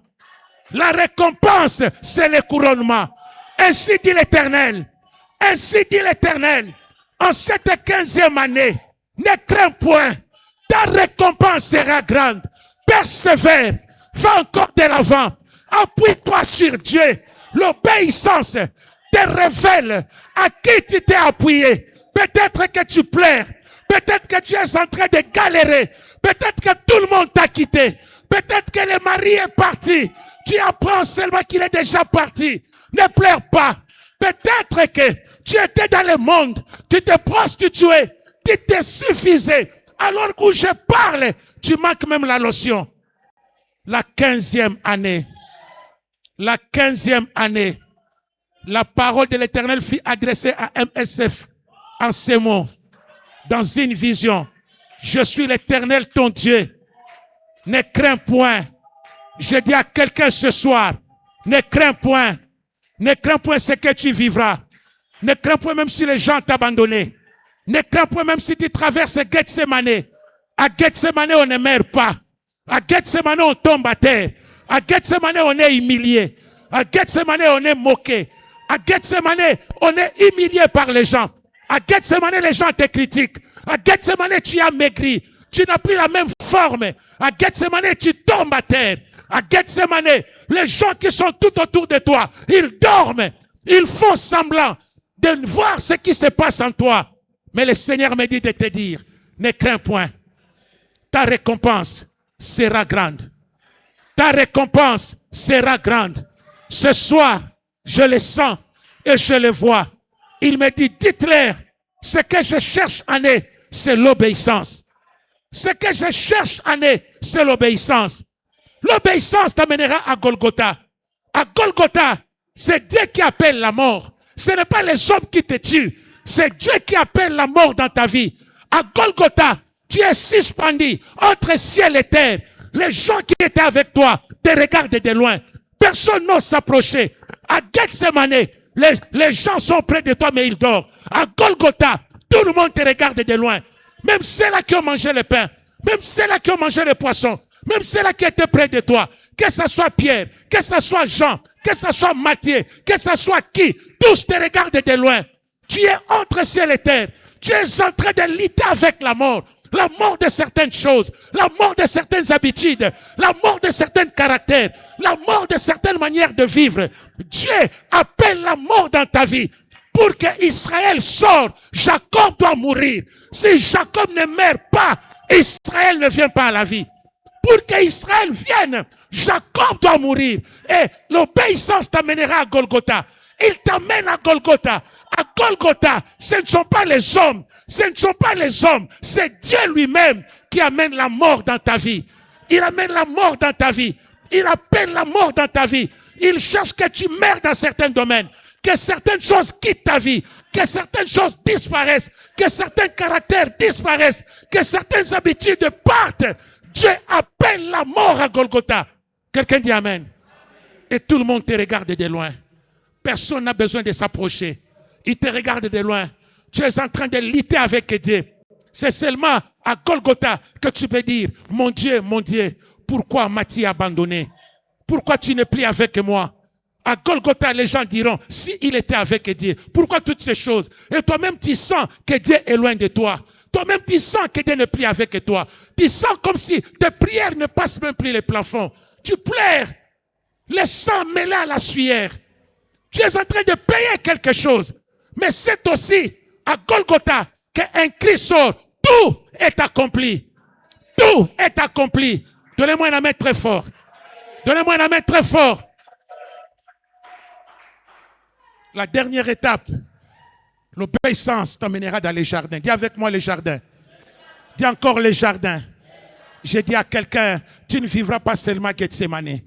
La récompense, c'est le couronnement. Ainsi dit l'Éternel. Ainsi dit l'Éternel, en cette 15e année, ne crains point, ta récompense sera grande. Persévère, va encore de l'avant, appuie-toi sur Dieu. L'obéissance te révèle à qui tu t'es appuyé. Peut-être que tu pleures, peut-être que tu es en train de galérer, peut-être que tout le monde t'a quitté, peut-être que le mari est parti. Tu apprends seulement qu'il est déjà parti. Ne pleure pas. Peut-être que tu étais dans le monde, tu te prostituais, tu te suffisais Alors que je parle, tu manques même la lotion. La 15e année, la 15e année, la parole de l'Éternel fut adressée à MSF en ces mots, dans une vision. Je suis l'Éternel ton Dieu. Ne crains point. Je dis à quelqu'un ce soir, ne crains point. Ne crains point ce que tu vivras. Ne crains point même si les gens t'abandonnent. Ne crains point même si tu traverses Gethsemane. À Gethsemane, on ne meurt pas. À Gethsemane, on tombe à terre. À Gethsemane, on est humilié. À Gethsemane, on est moqué. À Gethsemane, on est humilié par les gens. À Gethsemane, les gens te critiquent. À Gethsemane, tu as maigri. Tu n'as plus la même forme. À Gethsemane, tu tombes à terre. À Gethsemane, les gens qui sont tout autour de toi, ils dorment. Ils font semblant de voir ce qui se passe en toi. Mais le Seigneur me dit de te dire, ne crains point. Ta récompense sera grande. Ta récompense sera grande. Ce soir, je le sens et je le vois. Il me dit, dites-leur, ce que je cherche en eux, c'est l'obéissance. Ce que je cherche en eux, c'est l'obéissance. L'obéissance t'amènera à Golgotha. À Golgotha, c'est Dieu qui appelle la mort. Ce n'est pas les hommes qui te tuent. C'est Dieu qui appelle la mort dans ta vie. À Golgotha, tu es suspendu entre ciel et terre. Les gens qui étaient avec toi te regardent de loin. Personne n'ose s'approcher. À Gethsemane, les gens sont près de toi, mais ils dorment. À Golgotha, tout le monde te regarde de loin. Même ceux-là qui ont mangé le pain, même ceux-là qui ont mangé le poisson, même ceux-là qui étaient près de toi, que ce soit Pierre, que ce soit Jean, que ce soit Matthieu, que ce soit qui, tous te regardent de loin. Tu es entre ciel et terre. Tu es en train de lutter avec la mort de certaines choses, la mort de certaines habitudes, la mort de certains caractères, la mort de certaines manières de vivre. Dieu appelle la mort dans ta vie. Pour que Israël sorte, Jacob doit mourir. Si Jacob ne meurt pas, Israël ne vient pas à la vie. Pour que Israël vienne, Jacob doit mourir. Et l'obéissance t'amènera à Golgotha. Il t'amène à Golgotha. À Golgotha, ce ne sont pas les hommes. Ce ne sont pas les hommes. C'est Dieu lui-même qui amène la mort dans ta vie. Il amène la mort dans ta vie. Il appelle la mort dans ta vie. Il cherche que tu meurs dans certains domaines. Que certaines choses quittent ta vie. Que certaines choses disparaissent. Que certains caractères disparaissent. Que certaines habitudes partent. Dieu appelle la mort à Golgotha. Quelqu'un dit Amen. Et tout le monde te regarde de loin. Personne n'a besoin de s'approcher. Il te regarde de loin. Tu es en train de lutter avec Dieu. C'est seulement à Golgotha que tu peux dire, mon Dieu, pourquoi m'as-tu abandonné? Pourquoi tu n'es plus avec moi? À Golgotha, les gens diront, si il était avec Dieu, pourquoi toutes ces choses? Et toi-même, tu sens que Dieu est loin de toi. Toi-même, tu sens que Dieu n'est plus avec toi. Tu sens comme si tes prières ne passent même plus les plafonds. Tu pleures, le sang mêlé à la sueur. Tu es en train de payer quelque chose. Mais c'est aussi à Golgotha qu'un cri sort. Tout est accompli. Tout est accompli. Donnez-moi un amen très fort. Donnez-moi un amen très fort. La dernière étape, l'obéissance t'emmènera dans les jardins. Dis avec moi les jardins. Dis encore les jardins. J'ai dit à quelqu'un, tu ne vivras pas seulement Gethsemane.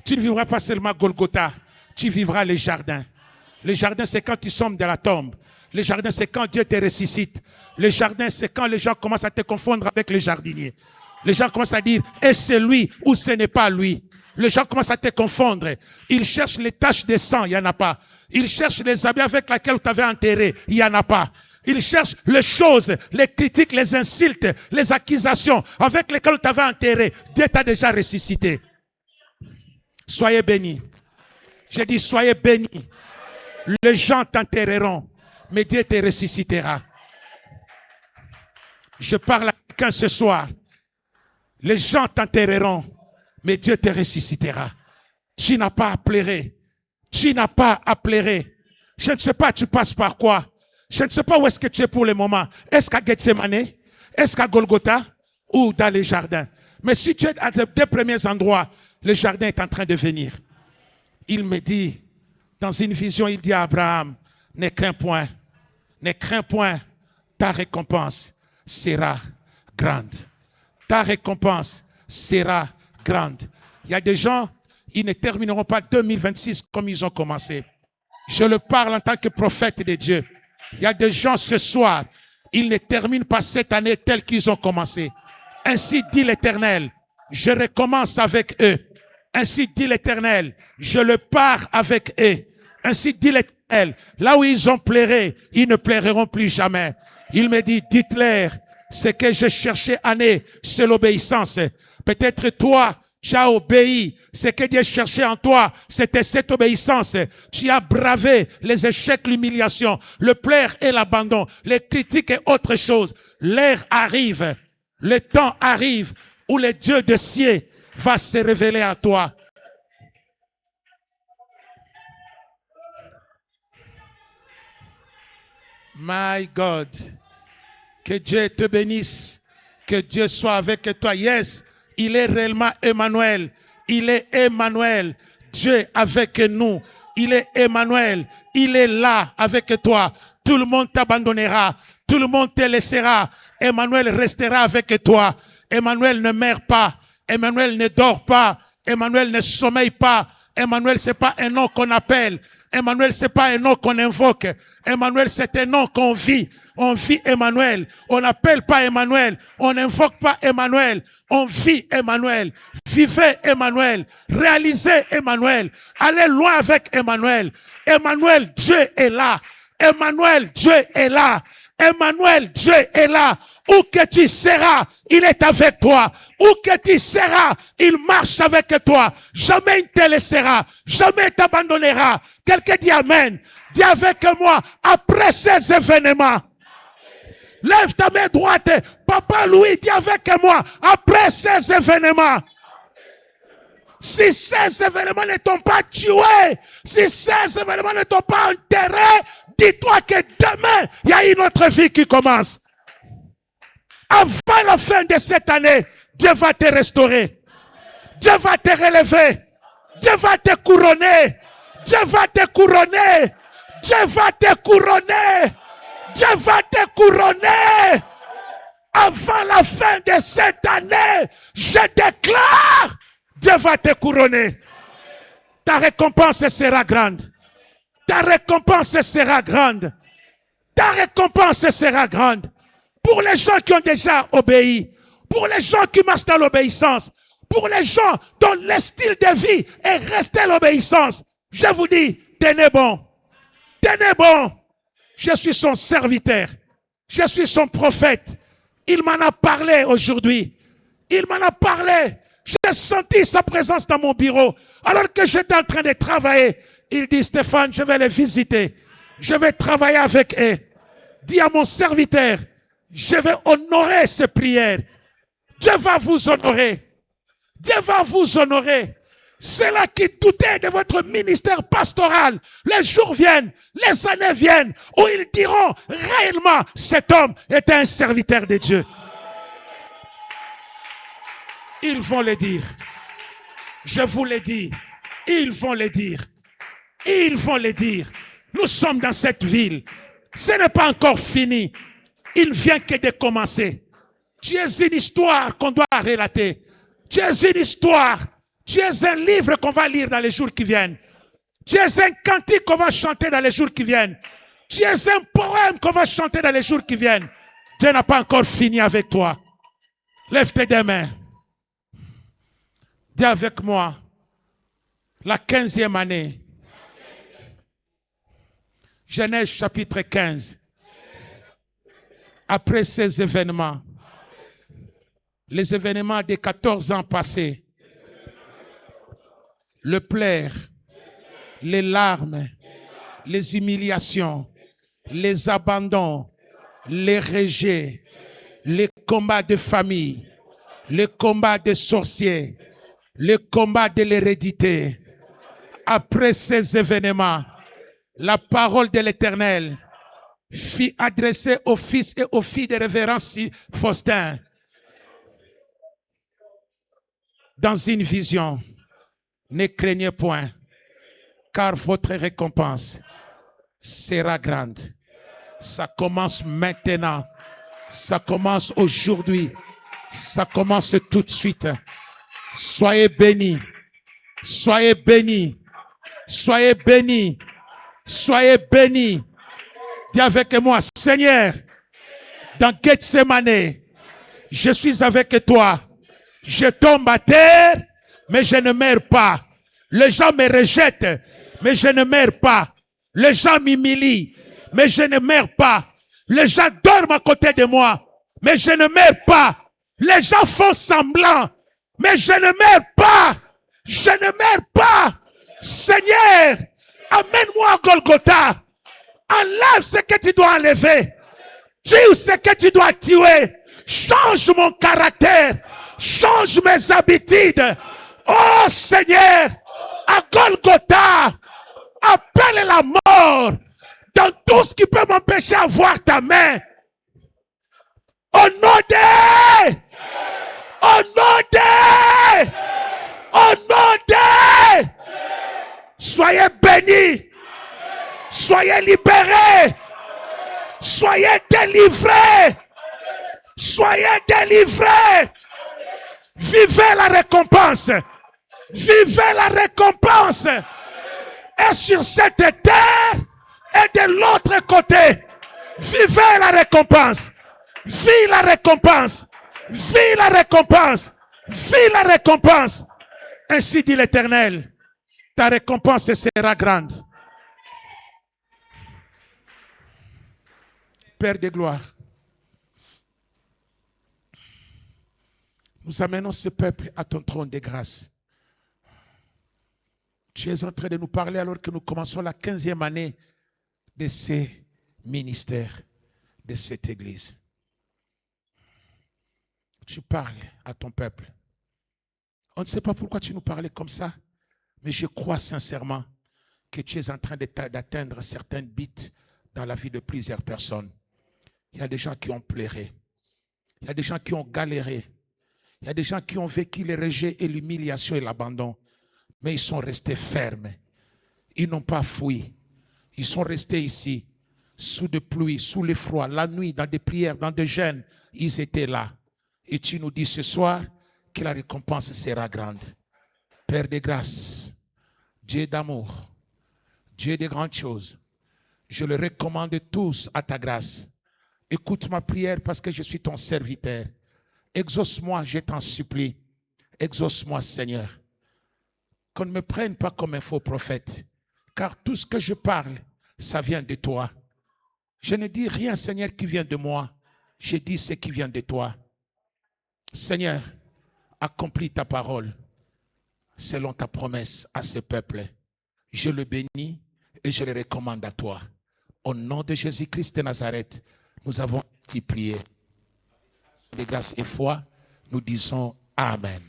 Tu ne vivras pas seulement Golgotha. Tu vivras les jardins. Les jardins, c'est quand tu sombres dans la tombe. Les jardins, c'est quand Dieu te ressuscite. Les jardins, c'est quand les gens commencent à te confondre avec les jardiniers. Les gens commencent à dire, est-ce c'est lui ou ce n'est pas lui? Les gens commencent à te confondre. Ils cherchent les taches de sang, il n'y en a pas. Ils cherchent les habits avec lesquels tu avais enterré, il n'y en a pas. Ils cherchent les choses, les critiques, les insultes, les accusations avec lesquelles tu avais enterré. Dieu t'a déjà ressuscité. Soyez bénis. J'ai dit, soyez bénis. Les gens t'enterreront, mais Dieu te ressuscitera. Je parle à quelqu'un ce soir. Les gens t'enterreront, mais Dieu te ressuscitera. Tu n'as pas à pleurer. Tu n'as pas à pleurer. Je ne sais pas, tu passes par quoi. Je ne sais pas où est-ce que tu es pour le moment. Est-ce qu'à Gethsemane? Est-ce qu'à Golgotha? Ou dans les jardins? Mais si tu es à ces deux premiers endroits, le jardin est en train de venir. Il me dit, dans une vision, il dit à Abraham, ne crains point, ta récompense sera grande. Ta récompense sera grande. Il y a des gens, ils ne termineront pas 2026 comme ils ont commencé. Je le parle en tant que prophète de Dieu. Il y a des gens ce soir, ils ne terminent pas cette année telle qu'ils ont commencé. Ainsi dit l'Éternel, je recommence avec eux. Ainsi dit l'Éternel, je le pars avec eux. Ainsi dit l'Éternel, là où ils ont pleuré, ils ne pleureront plus jamais. Il me dit, dites-leur, ce que je cherchais année, c'est l'obéissance. Peut-être toi, tu as obéi. Ce que Dieu cherchait en toi, c'était cette obéissance. Tu as bravé les échecs, l'humiliation, le pleur et l'abandon, les critiques et autre chose. L'heure arrive, le temps arrive où le Dieu de cieux va se révéler à toi. My God, que Dieu te bénisse, que Dieu soit avec toi. Yes, il est réellement Emmanuel. Il est Emmanuel, Dieu avec nous. Il est Emmanuel, il est là avec toi. Tout le monde t'abandonnera, tout le monde te laissera. Emmanuel restera avec toi. Emmanuel ne meurt pas, Emmanuel ne dort pas, Emmanuel ne sommeille pas. Emmanuel, c'est pas un nom qu'on appelle. Emmanuel, c'est pas un nom qu'on invoque. Emmanuel, c'est un nom qu'on vit. On vit Emmanuel. On n'appelle pas Emmanuel. On n'invoque pas Emmanuel. On vit Emmanuel. Vivez Emmanuel. Réalisez Emmanuel. Allez loin avec Emmanuel. Emmanuel, Dieu est là. Emmanuel, Dieu est là. Emmanuel, Dieu est là. Où que tu seras, il est avec toi. Où que tu seras, il marche avec toi. Jamais il ne te laissera. Jamais il ne t'abandonnera. Quelqu'un dit Amen. Dis avec moi, après ces événements. Lève ta main droite. Papa Louis, dis avec moi, après ces événements. Si ces événements ne t'ont pas tué, si ces événements ne t'ont pas enterré, dis-toi que demain, il y a une autre vie qui commence. Avant la fin de cette année, Dieu va te restaurer. Dieu va te relever. Dieu va te couronner. Dieu va te couronner. Dieu va te couronner. Dieu va te couronner. Avant la fin de cette année, je déclare, Dieu va te couronner. Ta récompense sera grande. Ta récompense sera grande. Ta récompense sera grande. Pour les gens qui ont déjà obéi, pour les gens qui marchent dans l'obéissance, pour les gens dont le style de vie est resté l'obéissance, je vous dis, tenez bon. Tenez bon. Je suis son serviteur. Je suis son prophète. Il m'en a parlé aujourd'hui. Il m'en a parlé. J'ai senti sa présence dans mon bureau. Alors que j'étais en train de travailler, il dit, Stéphane, je vais les visiter. Je vais travailler avec eux. Dis à mon serviteur, je vais honorer ces prières. Dieu va vous honorer. Dieu va vous honorer. Ceux-là qui doutaient de votre ministère pastoral, les jours viennent, les années viennent, où ils diront réellement, cet homme était un serviteur de Dieu. Ils vont le dire. Je vous le dis. Ils vont le dire. Ils vont le dire. Nous sommes dans cette ville. Ce n'est pas encore fini. Il vient que de commencer. Tu es une histoire qu'on doit relater. Tu es une histoire. Tu es un livre qu'on va lire dans les jours qui viennent. Tu es un cantique qu'on va chanter dans les jours qui viennent. Tu es un poème qu'on va chanter dans les jours qui viennent. Dieu n'a pas encore fini avec toi. Lève tes deux mains. Dis avec moi, la 15e année. Genèse chapitre 15. Après ces événements, les événements des 14 ans passés, le pleur, les larmes, les humiliations, les abandons, les rejets, les combats de famille, les combats des sorciers, les combats de l'hérédité. Après ces événements, la parole de l'Éternel fut adressée aux fils et aux filles de révérend Faustin dans une vision. Ne craignez point, car votre récompense sera grande. Ça commence maintenant. Ça commence aujourd'hui. Ça commence tout de suite. Soyez bénis. Soyez bénis. Soyez bénis. Soyez bénis. Dis avec moi, Seigneur, dans Gethsemane, je suis avec toi. Je tombe à terre, mais je ne meurs pas. Les gens me rejettent, mais je ne meurs pas. Les gens m'humilient, mais je ne meurs pas. Les gens dorment à côté de moi, mais je ne meurs pas. Les gens font semblant, mais je ne meurs pas. Je ne meurs pas. Seigneur, amène-moi à Golgotha. Enlève ce que tu dois enlever. Tue ce que tu dois tuer. Change mon caractère. Change mes habitudes. Oh Seigneur, à Golgotha, appelle la mort dans tout ce qui peut m'empêcher de voir ta main. Au nom de... Au nom de... Au nom de... Soyez bénis. Soyez libérés. Soyez délivrés. Soyez délivrés. Vivez la récompense. Vivez la récompense. Et sur cette terre et de l'autre côté, vivez la récompense. Vive la récompense. Vive la récompense. Vive la récompense. Ainsi dit l'Éternel, ta récompense sera grande. Père de gloire, nous amenons ce peuple à ton trône de grâce. Tu es en train de nous parler alors que nous commençons la 15e année de ces ministères, de cette église. Tu parles à ton peuple. On ne sait pas pourquoi tu nous parlais comme ça, mais je crois sincèrement que tu es en train d'atteindre certaines bites dans la vie de plusieurs personnes. Il y a des gens qui ont pleuré. Il y a des gens qui ont galéré. Il y a des gens qui ont vécu le rejet et l'humiliation et l'abandon. Mais ils sont restés fermes. Ils n'ont pas fui. Ils sont restés ici, sous des pluies, sous le froid, la nuit, dans des prières, dans des jeûnes. Ils étaient là. Et tu nous dis ce soir que la récompense sera grande. Père de grâce, Dieu d'amour, Dieu de grandes choses, je le recommande tous à ta grâce. Écoute ma prière parce que je suis ton serviteur. Exauce-moi, je t'en supplie. Exauce-moi, Seigneur. Qu'on ne me prenne pas comme un faux prophète. Car tout ce que je parle, ça vient de toi. Je ne dis rien, Seigneur, qui vient de moi. Je dis ce qui vient de toi. Seigneur, accomplis ta parole selon ta promesse à ce peuple. Je le bénis et je le recommande à toi. Au nom de Jésus-Christ de Nazareth, nous avons ainsi prié. De grâce et foi, nous disons Amen.